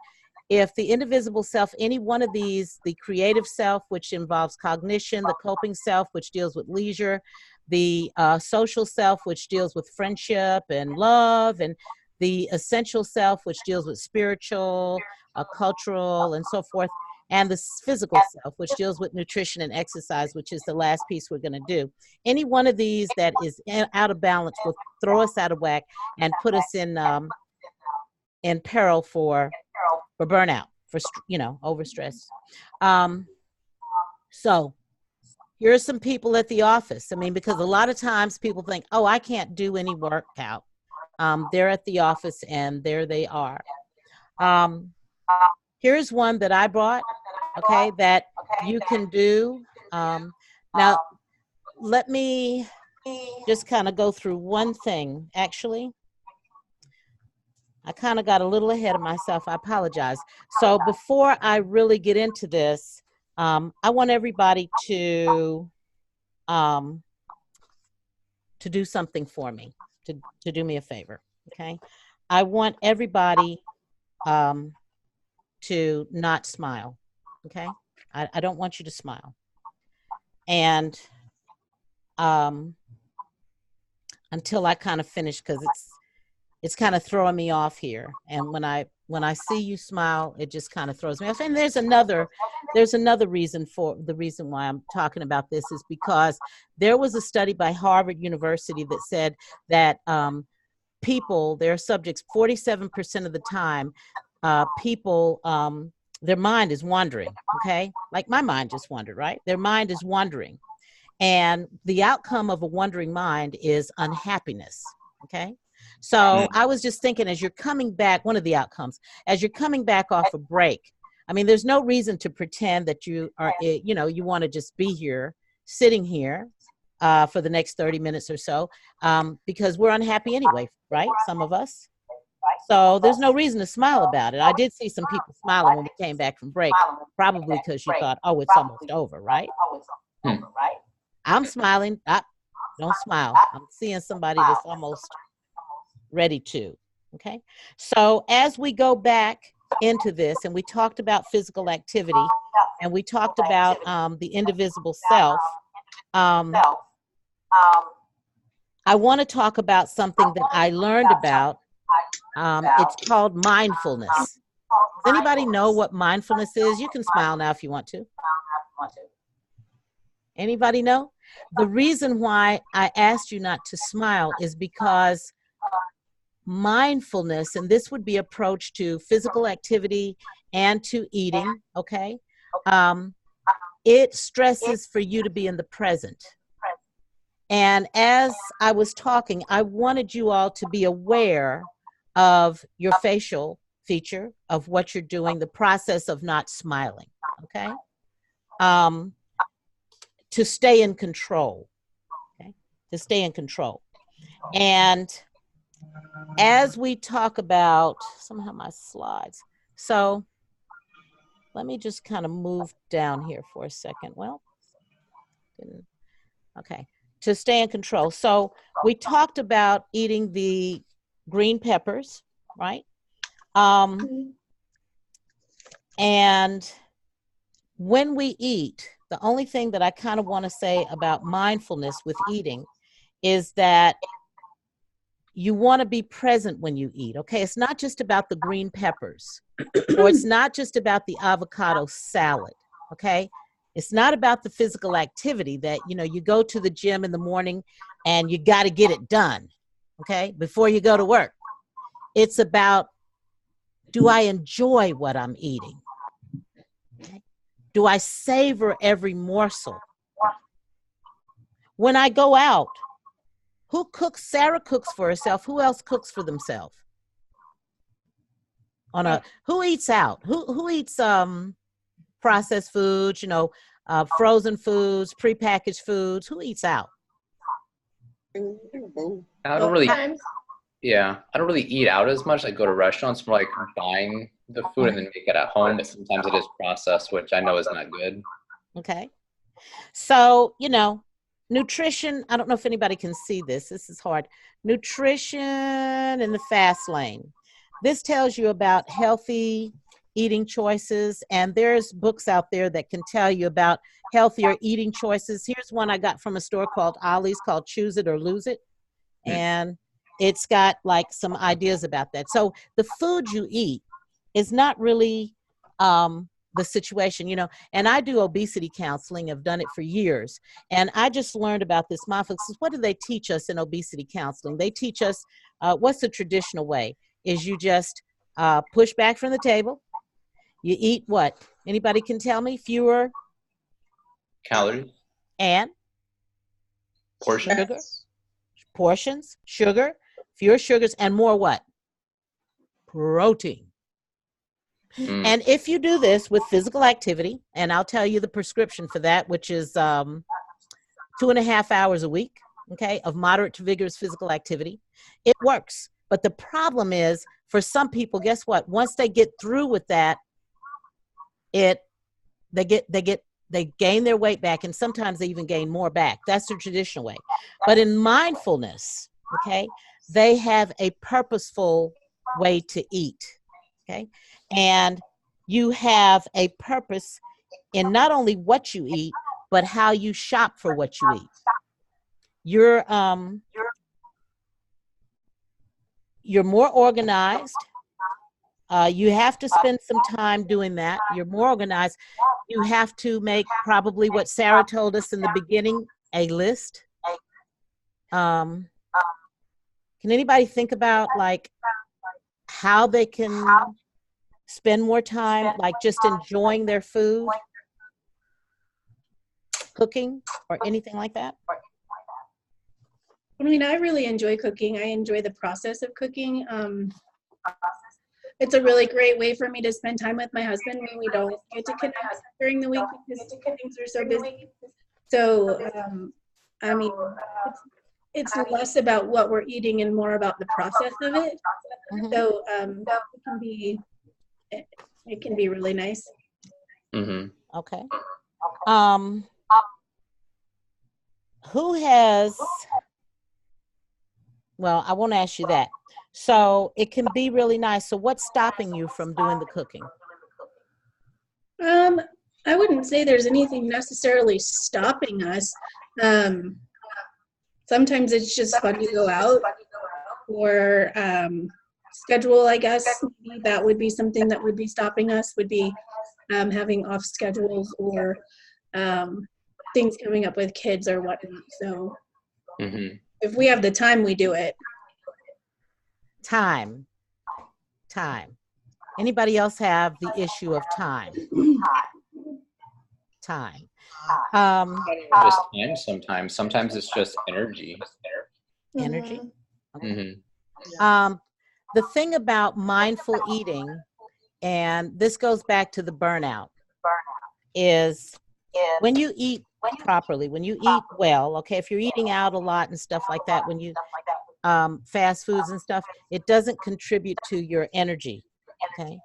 if the indivisible self, any one of these, the creative self, which involves cognition, the coping self, which deals with leisure, the social self, which deals with friendship and love, and the essential self, which deals with spiritual, cultural, and so forth, and the physical self, which deals with nutrition and exercise, which is the last piece we're going to do. Any one of these that is out of balance will throw us out of whack and put us in peril for burnout, for overstress. So here are some people at the office. I mean, because a lot of times people think, oh, I can't do any workout. They're at the office, and there they are. Here's one that I brought, okay, that you can do. Now, let me just kind of go through one thing. Actually, I kind of got a little ahead of myself. I apologize. So before I really get into this, I want everybody to do something for me. To do me a favor, okay? I want everybody to not smile, okay? I don't want you to smile. And until I kind of finish, because it's kind of throwing me off here. And when I see you smile, it just kind of throws me off. And there's another reason for the reason why I'm talking about this is because there was a study by Harvard University that said that people, their subjects, 47% of the time, people, their mind is wandering, okay? Like my mind just wandered, right? Their mind is wandering. And the outcome of a wandering mind is unhappiness, okay? So I was just thinking, as you're coming back, one of the outcomes, as you're coming back off a break, I mean, there's no reason to pretend that you are, you want to just be here, sitting here for the next 30 minutes or so, because we're unhappy anyway, right? Some of us. So there's no reason to smile about it. I did see some people smiling when we came back from break, probably because you thought, oh, it's almost over, right? I'm smiling. Don't smile. I'm seeing somebody that's almost ready to, okay? So as we go back into this, and we talked about physical activity, and we talked about the indivisible self, I want to talk about something that I learned about. It's called mindfulness. Does anybody know what mindfulness is? You can smile now if you want to. Anybody know? The reason why I asked you not to smile is because mindfulness, and this would be approach to physical activity and to eating, okay? It stresses for you to be in the present. And as I was talking, I wanted you all to be aware of your facial feature, of what you're doing, the process of not smiling, okay? To stay in control, okay? To stay in control. And as we talk about, somehow my slides, so let me just kind of move down here for a second. Well, okay, to stay in control. So we talked about eating the green peppers, right? And when we eat, the only thing that I kind of want to say about mindfulness with eating is that you want to be present when you eat, okay? It's not just about the green peppers, or it's not just about the avocado salad, okay? It's not about the physical activity that, you know, you go to the gym in the morning and you got to get it done, okay, before you go to work. It's about, do I enjoy what I'm eating? Okay? Do I savor every morsel? When I go out, who cooks? Sarah cooks for herself. Who else cooks for themselves? Who eats out? Who eats processed foods, you know, frozen foods, prepackaged foods? Who eats out? I don't really, yeah, I don't really eat out as much. I go to restaurants for like buying the food and then make it at home, but sometimes it is processed, which I know is not good. Okay. So, you know, nutrition, I don't know if anybody can see this. This is hard. Nutrition in the fast lane. This tells you about healthy eating choices, and there's books out there that can tell you about healthier eating choices. Here's one I got from a store called Ollie's called Choose It or Lose It, and it's got like some ideas about that. So the food you eat is not really the situation, you know, and I do obesity counseling. I've done it for years, and I just learned about this mindfulness. What do they teach us in obesity counseling? They teach us what's the traditional way is you just push back from the table. You eat what? Anybody can tell me? Fewer calories and portions. Sugar, portions, sugar, fewer sugars, and more what? Protein. And if you do this with physical activity, and I'll tell you the prescription for that, which is 2.5 hours a week, okay, of moderate to vigorous physical activity, it works. But the problem is, for some people, guess what? Once they get through with that, they gain their weight back, and sometimes they even gain more back. That's the traditional way. But in mindfulness, okay, they have a purposeful way to eat, okay? And you have a purpose in not only what you eat, but how you shop for what you eat. You're more organized. You have to spend some time doing that. You're more organized. You have to make probably what Sarah told us in the beginning, a list. Can anybody think about like how they can spend more time, like just enjoying their food, cooking, or anything like that? I mean, I really enjoy cooking. I enjoy the process of cooking. It's a really great way for me to spend time with my husband when we don't get to connect during the week because things are so busy. So, I mean, it's less about what we're eating and more about the process of it. Mm-hmm. So it can be really nice. Mm-hmm. Okay. Who has, well, I won't ask you that. So it can be really nice. So what's stopping you from doing the cooking? I wouldn't say there's anything necessarily stopping us. Sometimes it's just fun to go out, or schedule, I guess. Maybe that would be something that would be stopping us, would be having off schedules or things coming up with kids or whatnot. So if we have the time, we do it. Time. Anybody else have the issue of time? Time. Just time sometimes. Sometimes it's just energy. Energy? Okay. The thing about mindful eating, and this goes back to the burnout, is when you eat properly, when you eat well, okay, if you're eating out a lot and stuff like that, when you fast foods and stuff, it doesn't contribute to your energy, okay?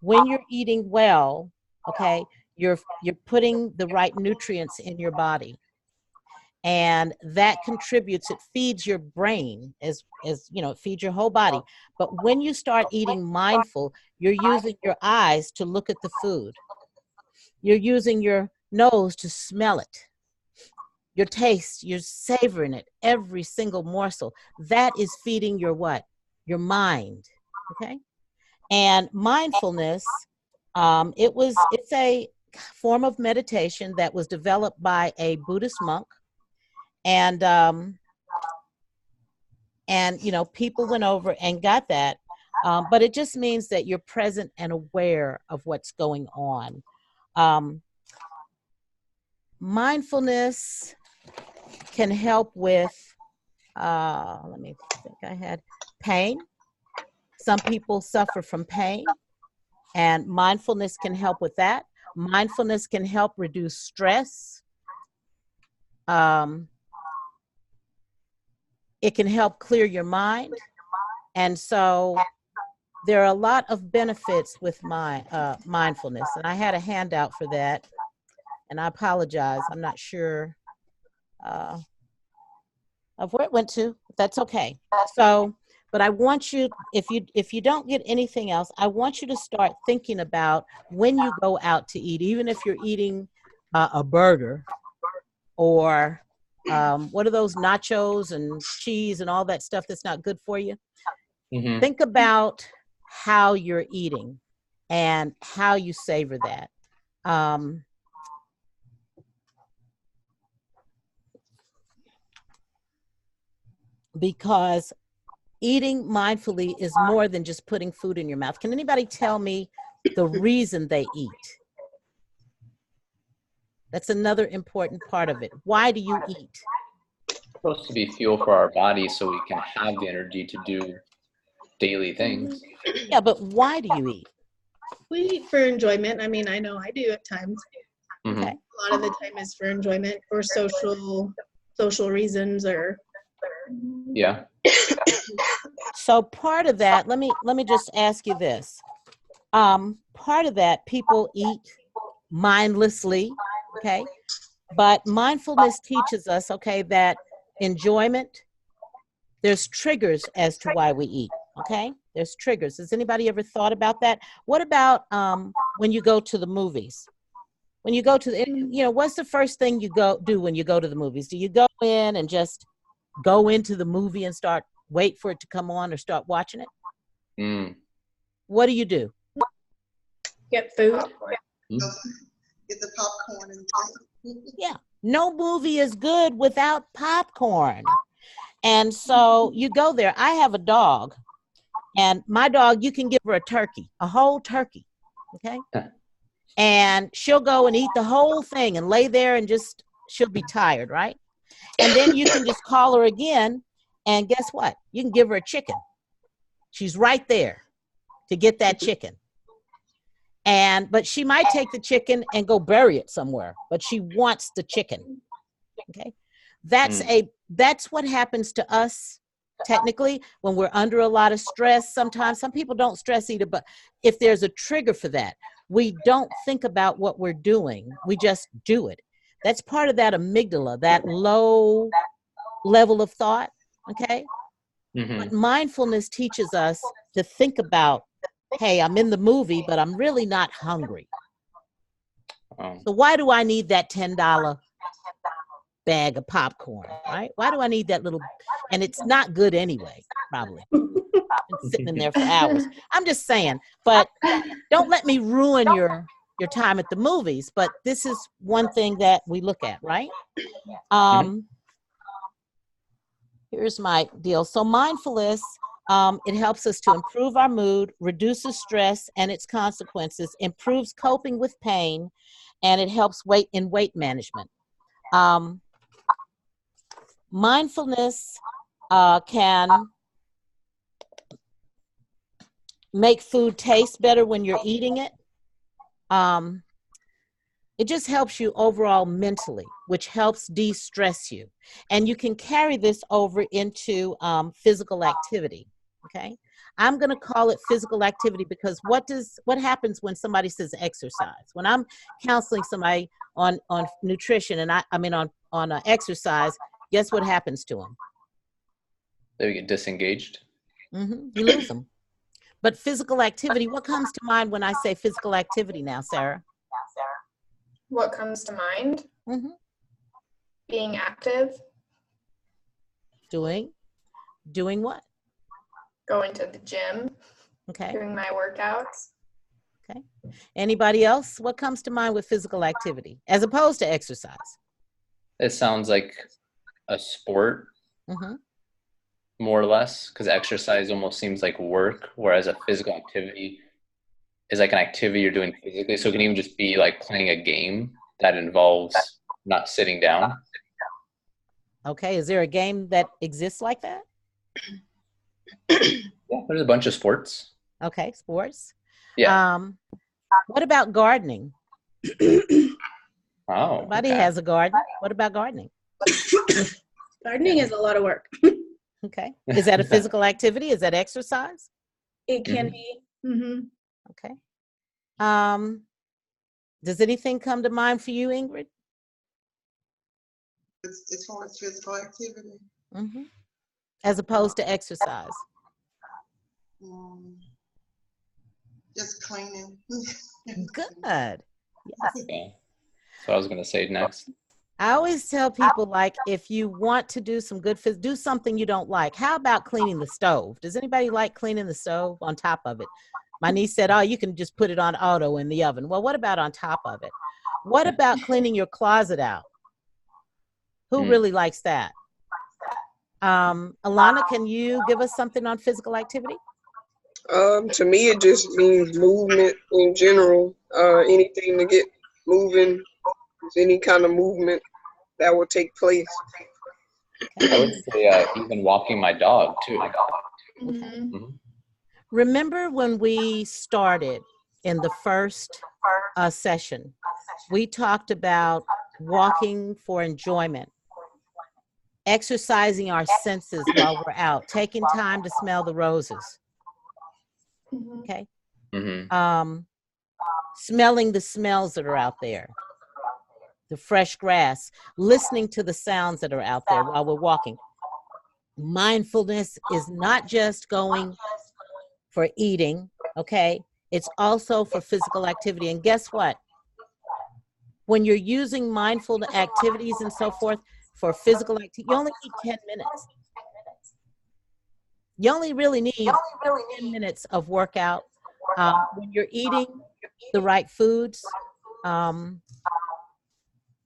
When you're eating well, okay, you're putting the right nutrients in your body, and that contributes, it feeds your brain as you know, it feeds your whole body. But when you start eating mindful, you're using your eyes to look at the food. You're using your nose to smell it. your taste, you're savoring it, every single morsel. That is feeding your what? Your mind, okay? And mindfulness, it's a form of meditation that was developed by a Buddhist monk. And you know, people went over and got that. But it just means that you're present and aware of what's going on. Mindfulness can help with, let me think, I had pain. Some people suffer from pain, and mindfulness can help with that. Mindfulness can help reduce stress. It can help clear your mind. And so there are a lot of benefits with mindfulness. And I had a handout for that. And I apologize. I'm not sure of where it went to. That's okay. So, but I want you, if you don't get anything else, I want you to start thinking about when you go out to eat, even if you're eating a burger or what are those nachos and cheese and all that stuff that's not good for you? Mm-hmm. Think about how you're eating and how you savor that. Because eating mindfully is more than just putting food in your mouth. Can anybody tell me the reason they eat? That's another important part of it. Why do you eat? It's supposed to be fuel for our body so we can have the energy to do daily things. Yeah, but why do you eat? We eat for enjoyment. I mean, I know I do at times. Mm-hmm. Okay. A lot of the time is for enjoyment or social reasons or. Yeah. So part of that, let me just ask you this. Part of that, people eat mindlessly, okay? But mindfulness teaches us, okay, that enjoyment, there's triggers as to why we eat, okay? There's triggers. Has anybody ever thought about that? What about when you go to the movies? When you go to the, you know, what's the first thing you do when you go to the movies? Do you go in and just go into the movie and wait for it to come on or start watching it? Mm. What do you do? Get food. Get the popcorn and yeah. No movie is good without popcorn. And so you go there. I have a dog, and my dog, you can give her a turkey, a whole turkey, okay? And she'll go and eat the whole thing and lay there and she'll be tired, right? And then you can just call her again, and guess what? You can give her a chicken. She's right there to get that chicken. But she might take the chicken and go bury it somewhere, but she wants the chicken. Okay? That's what happens to us technically when we're under a lot of stress. Sometimes some people don't stress either, but if there's a trigger for that, we don't think about what we're doing. We just do it. That's part of that amygdala, that low level of thought, okay? Mm-hmm. But mindfulness teaches us to think about, hey, I'm in the movie, but I'm really not hungry. So why do I need that $10 bag of popcorn, right? Why do I need that little, and it's not good anyway, probably. It's sitting in there for hours. I'm just saying, but don't let me ruin your time at the movies, but this is one thing that we look at, right? Here's my deal. So mindfulness, it helps us to improve our mood, reduces stress and its consequences, improves coping with pain, and it helps weight management. Mindfulness can make food taste better when you're eating it. It just helps you overall mentally, which helps de-stress you. And you can carry this over into physical activity, okay? I'm gonna call it physical activity because what happens when somebody says exercise? When I'm counseling somebody on nutrition and I mean on exercise, guess what happens to them? They get disengaged. Mm-hmm. You lose them. But physical activity, what comes to mind when I say physical activity now, Sarah? What comes to mind? Mm-hmm. Being active, Doing what? going to the gym, Okay. doing my workouts. Okay. Anybody else? What comes to mind with physical activity as opposed to exercise? It sounds like a sport, Mm-hmm. more or less, because exercise almost seems like work, whereas a physical activity is like an activity you're doing physically. So it can even just be like playing a game that involves not sitting down. Okay. Is there a game that exists like that? Yeah, there's a bunch of sports. Okay. Sports. Yeah. What about gardening? Oh, Everybody okay. has a garden. What about gardening? Gardening is a lot of work. Okay. Is that a physical activity? Is that exercise? It can be. Mm-hmm. Okay. Does anything come to mind for you, Ingrid? As far as physical activity. Mm-hmm. As opposed to exercise? Just cleaning. Good. Yes. Okay. So I was going to say next. I always tell people, like, if you want to do some good do something you don't like. How about cleaning the stove? Does anybody like cleaning the stove on top of it? My niece said, oh, you can just put it on auto in the oven. Well, what about on top of it? What about cleaning your closet out? Who really likes that? Alana, can you give us something on physical activity? To me, it just means movement in general. Anything to get moving, any kind of movement that will take place. I would say even walking my dog too. Mm-hmm. Mhm. Remember when we started in the first session, we talked about walking for enjoyment, exercising our senses while we're out, taking time to smell the roses. Okay. Mm-hmm. Smelling the smells that are out there, the fresh grass, listening to the sounds that are out there while we're walking. Mindfulness is not just going for eating, okay? It's also for physical activity. And guess what? When you're using mindful activities and so forth for physical activity, you only need 10 minutes. You only really need 10 minutes of workout. When you're eating the right foods,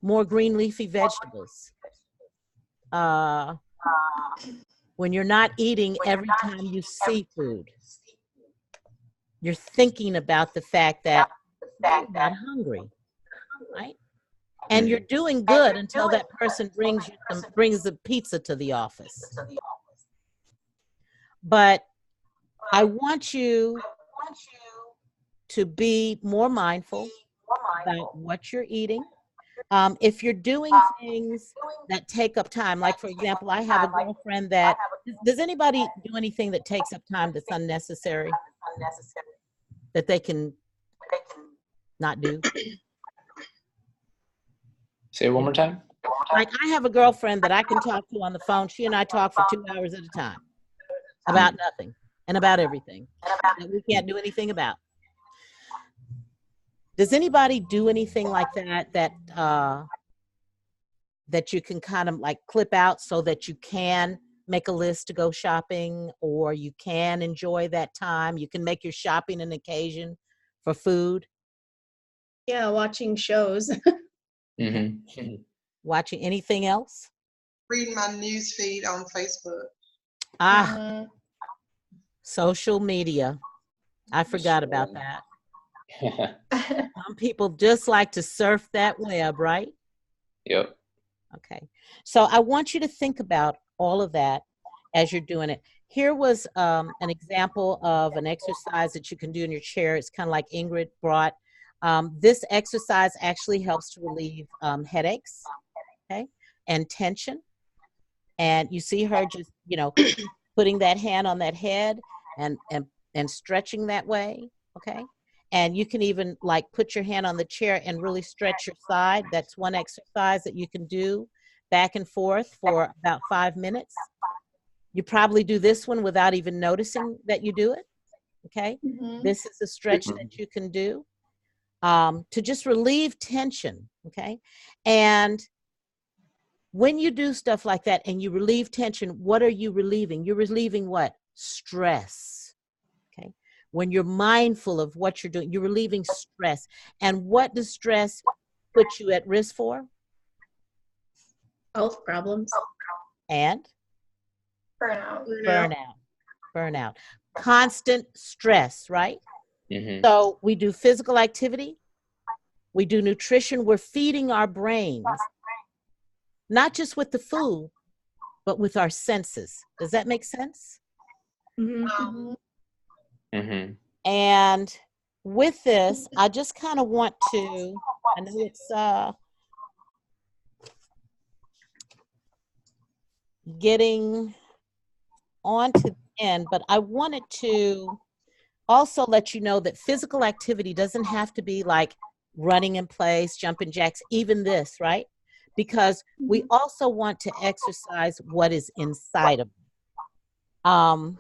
more green leafy vegetables. When you're not eating every time you see food, you're thinking about the fact that you're not hungry, right? And you're doing good until that person brings the pizza to the office. But I want you to be more mindful about what you're eating. If you're doing things that take up time, like for example, I have a girlfriend that, does anybody do anything that takes up time that's unnecessary, that they can not do? Say it one more time. Like I have a girlfriend that I can talk to on the phone. She and I talk for 2 hours at a time about nothing and about everything that we can't do anything about. Does anybody do anything like that, that you can kind of like clip out so that you can make a list to go shopping, or you can enjoy that time? You can make your shopping an occasion for food. Yeah, watching shows. Mm-hmm. Watching anything else? Reading my news feed on Facebook. Social media. I forgot about that. Some people just like to surf that web, right? Yep. Okay. So I want you to think about all of that as you're doing it. Here was an example of an exercise that you can do in your chair. It's kind of like Ingrid brought. This exercise actually helps to relieve headaches, okay, and tension. And you see her just, putting that hand on that head and stretching that way, okay? And you can even like put your hand on the chair and really stretch your side. That's one exercise that you can do back and forth for about 5 minutes. You probably do this one without even noticing that you do it, okay? This is a stretch that you can do to just relieve tension, okay? And when you do stuff like that and you relieve tension, what are you relieving? You're relieving what? Stress. Okay. When you're mindful of what you're doing, you're relieving stress. And what does stress put you at risk for? Health problems. And Burnout. burnout, constant stress, right? Mm-hmm. So we do physical activity, we do nutrition, we're feeding our brains, not just with the food, but with our senses. Does that make sense? Mm-hmm. Mm-hmm. And with this, I just kind of want to, I know it's getting on to the end, but I wanted to also let you know that physical activity doesn't have to be like running in place, jumping jacks, even this, right? Because we also want to exercise what is inside of them.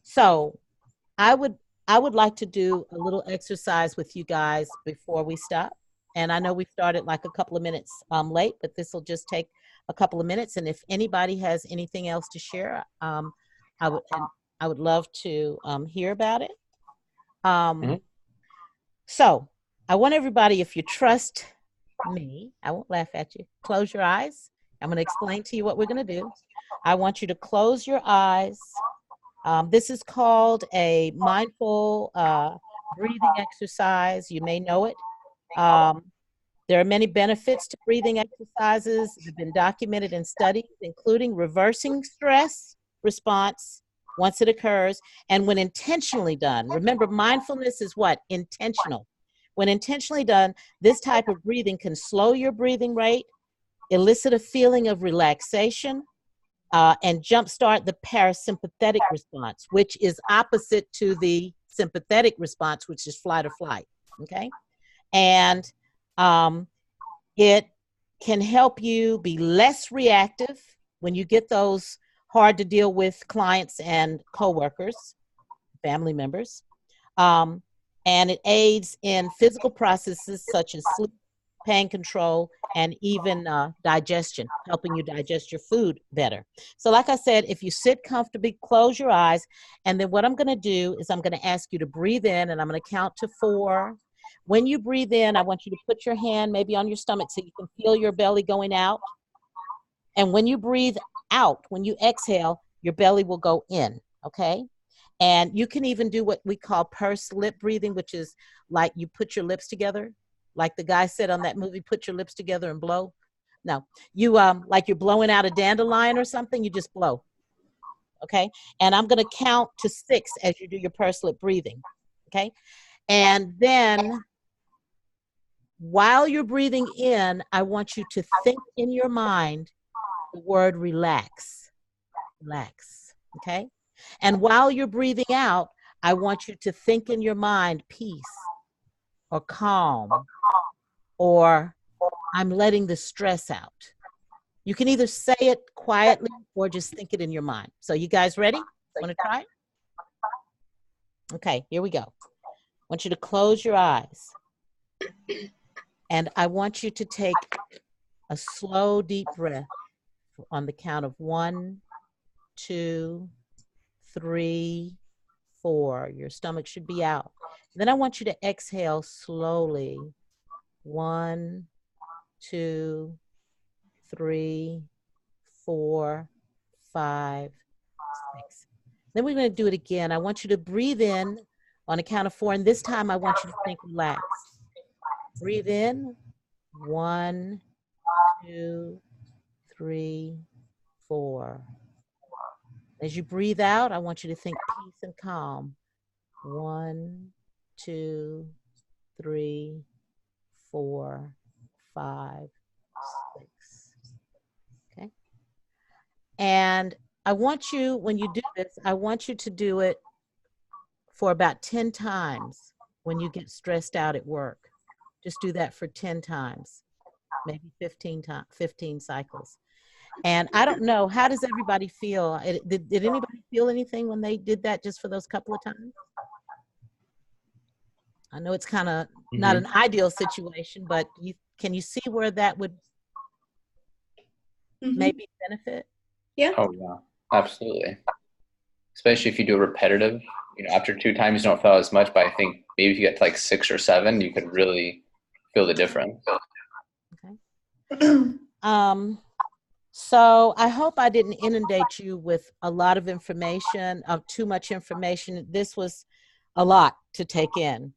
So I would like to do a little exercise with you guys before we stop. And I know we started like a couple of minutes late, but this will just take a couple of minutes. And if anybody has anything else to share, I would love to hear about it. So I want everybody, if you trust me, I won't laugh at you, close your eyes. I'm going to explain to you what we're going to do. I want you to close your eyes. This is called a mindful breathing exercise. You may know it. There are many benefits to breathing exercises that have been documented in studies, including reversing stress response once it occurs and when intentionally done. Remember, mindfulness is what? Intentional. When intentionally done, this type of breathing can slow your breathing rate, elicit a feeling of relaxation, and jumpstart the parasympathetic response, which is opposite to the sympathetic response, which is flight or flight. Okay. And it can help you be less reactive when you get those hard to deal with clients and coworkers, family members. And it aids in physical processes such as sleep, pain control, and even digestion, helping you digest your food better. So like I said, if you sit comfortably, close your eyes, and then what I'm going to do is I'm going to ask you to breathe in, and I'm going to count to 4. When you breathe in, I want you to put your hand maybe on your stomach so you can feel your belly going out. And when you breathe out, when you exhale, your belly will go in, okay? And you can even do what we call pursed lip breathing, which is like you put your lips together. Like the guy said on that movie, put your lips together and blow. No, you like you're blowing out a dandelion or something, you just blow. Okay. And I'm going to count to 6 as you do your pursed lip breathing. Okay. And then while you're breathing in, I want you to think in your mind the word relax. Relax. Okay. And while you're breathing out, I want you to think in your mind peace or calm or I'm letting the stress out. You can either say it quietly or just think it in your mind. So you guys ready? Want to try it? Okay, here we go. I want you to close your eyes. And I want you to take a slow, deep breath on the count of 1, 2, 3, 4. Your stomach should be out. Then I want you to exhale slowly. 1, 2, 3, 4, 5, 6. Then we're going to do it again. I want you to breathe in on a count of 4, and this time I want you to think relax. Breathe in. 1, 2, 3, 4. As you breathe out, I want you to think peace and calm. 1, 2, 3, 4, 5, 6. Okay. And I want you, when you do this, I want you to do it for about 10 times when you get stressed out at work. Just do that for 10 times, maybe 15 cycles. And I don't know, how does everybody feel? Did anybody feel anything when they did that just for those couple of times? I know it's kind of not an ideal situation, but can you see where that would maybe benefit. Yeah. Oh yeah, absolutely. Especially if you do repetitive. After 2 times you don't feel as much, but I think maybe if you get to like 6 or 7, you could really feel the difference. Okay. So I hope I didn't inundate you with a lot of information, too much information. This was a lot to take in.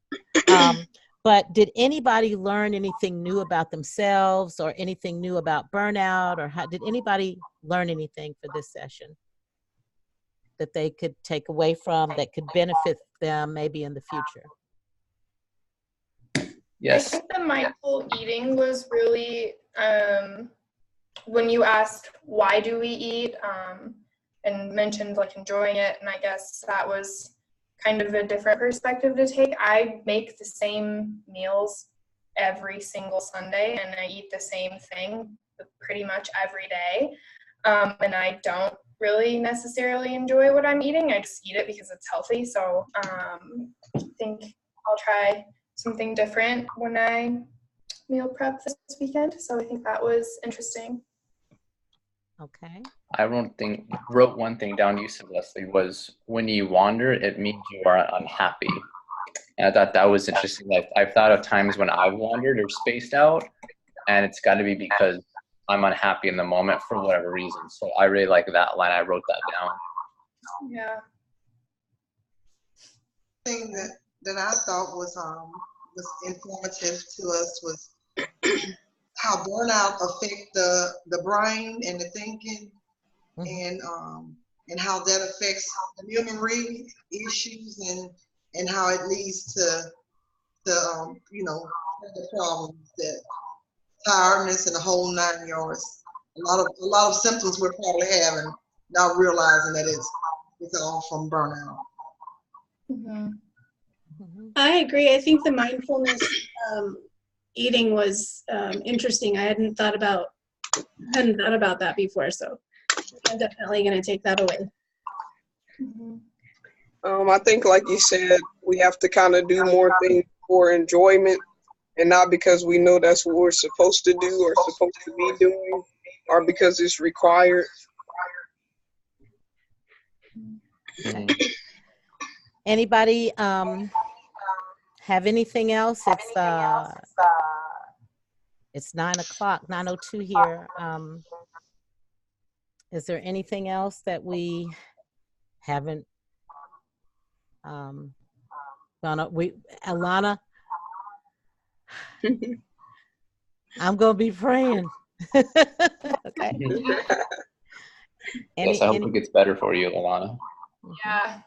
But did anybody learn anything new about themselves or anything new about burnout, or did anybody learn anything for this session that they could take away from that could benefit them maybe in the future? Yes. I think the mindful eating was really, when you asked why do we eat, and mentioned like enjoying it, and I guess that was kind of a different perspective to take. I make the same meals every single Sunday, and I eat the same thing pretty much every day, and I don't really necessarily enjoy what I'm eating. I just eat it because it's healthy. So I think I'll try something different when I meal prep this weekend. So I think that was interesting. Okay. I wrote one thing down you said, Leslie, was when you wander, it means you are unhappy. And I thought that was interesting. Like, I've thought of times when I've wandered or spaced out, and it's got to be because I'm unhappy in the moment for whatever reason. So I really like that line. I wrote that down. Yeah. Thing that I thought was informative to us was how burnout affect the brain and the thinking, and how that affects the memory issues, and how it leads to the problems, that tiredness and the whole 9 yards. A lot of symptoms we're probably having, not realizing that it's all from burnout. I agree. I think the mindfulness eating was interesting. I hadn't thought about that before, so I'm definitely going to take that away. I think, like you said, we have to kind of do more things for enjoyment, and not because we know that's what we're supposed to do or supposed to be doing, or because it's required. Okay. Anybody have anything else? It's 9 o'clock, 9:02 here. Is there anything else that we haven't gone up? Alana, I'm gonna be praying. Okay. Yes, I hope it gets better for you, Alana. Yeah.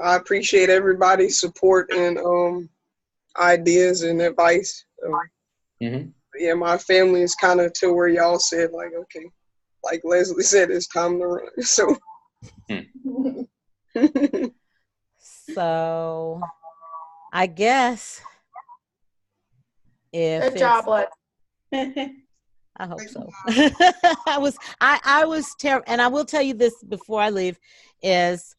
I appreciate everybody's support and ideas and advice. Yeah, my family is kind of to where y'all said, like, okay, like Leslie said, it's time to run. So, so I guess if Good job, I hope so. I was terrible, and I will tell you this before I leave, is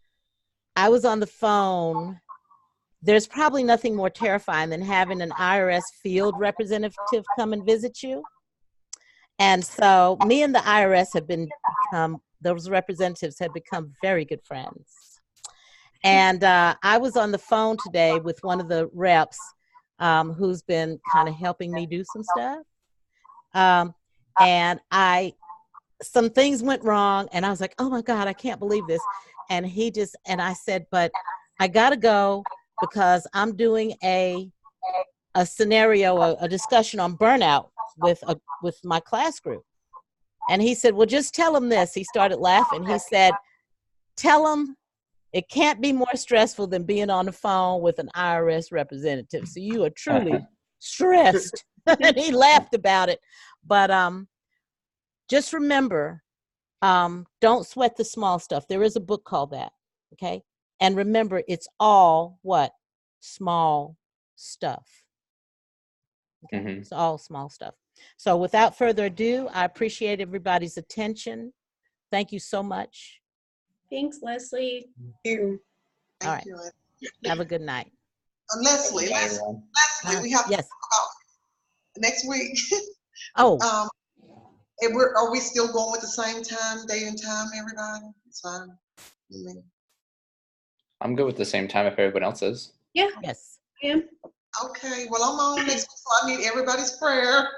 I was on the phone. There's probably nothing more terrifying than having an IRS field representative come and visit you. And so me and the IRS those representatives have become very good friends. And I was on the phone today with one of the reps who's been kind of helping me do some stuff. And some things went wrong, and I was like, oh my God, I can't believe this. And I said, but I gotta go because I'm doing a scenario, a discussion on burnout with my class group. And he said, well, just tell them this. He started laughing. He said, tell them it can't be more stressful than being on the phone with an IRS representative. So you are truly stressed. And he laughed about it. But just remember, don't sweat the small stuff. There is a book called that, okay? And remember, it's all what? Small stuff. Okay? It's all small stuff. So without further ado, I appreciate everybody's attention. Thank you so much. Thanks, Leslie. Thank you. All right. Have a good night. Leslie, we have to yes. talk about next week. Oh. And are we still going with the same time, day and time, everybody? It's fine. I'm good with the same time if everyone else is. Yeah, Yes. I am. Okay, well, I'm on next week, so I need everybody's prayer.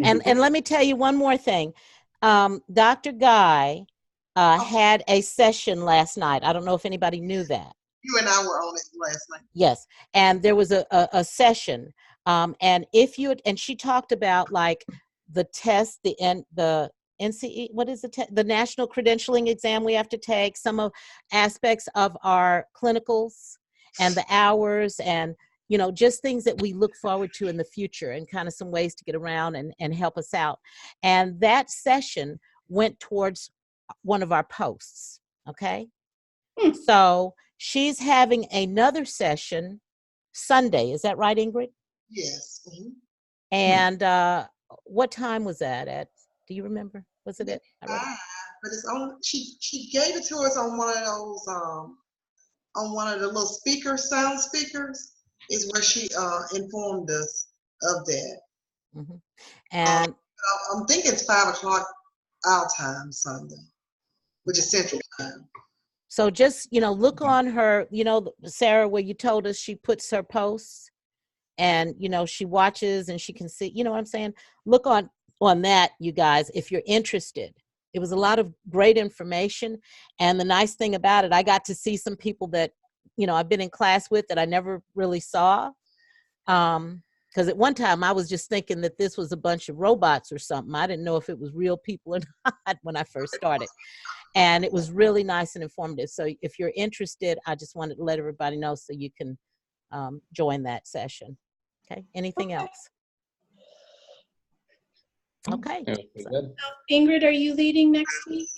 And let me tell you one more thing. Dr. Guy had a session last night. I don't know if anybody knew that. You and I were on it last night. Yes, and there was a session, and she talked about like the test, the NCE, what is the national credentialing exam we have to take, some of aspects of our clinicals and the hours, and just things that we look forward to in the future, and kind of some ways to get around and help us out. And that session went towards one of our posts. Okay, so she's having another session Sunday. Is that right, Ingrid? Yes. And what time was that at? Do you remember? Was it at? But it's on. She gave it to us on one of those on one of the little sound speakers. Is where she informed us of that. Mm-hmm. And I'm thinking it's 5:00 our time Sunday, which is Central Time. So just, look on her, Sarah, where you told us she puts her posts and, she watches and she can see, you know what I'm saying? Look on that, you guys, if you're interested. It was a lot of great information. And the nice thing about it, I got to see some people that, I've been in class with that I never really saw. Because at one time I was just thinking that this was a bunch of robots or something. I didn't know if it was real people or not when I first started. And it was really nice and informative. So if you're interested, I just wanted to let everybody know so you can join that session. Okay. Anything else? Okay. Ingrid, are you leading next week?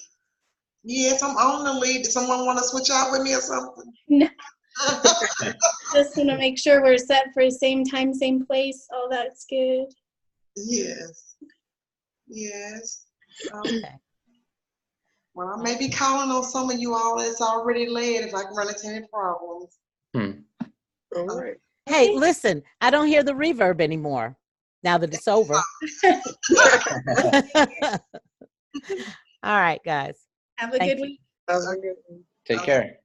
Yes, I'm on the lead. Does someone want to switch out with me or something? No. Just want to make sure we're set for same time, same place. Oh, that's good. Yes. Yes. Okay. Well, I may be calling on some of you all that's already led if I can run into any problems. All right. Hey, listen, I don't hear the reverb anymore now that it's over. All right, guys. Have a good week. Have a good one. Take care.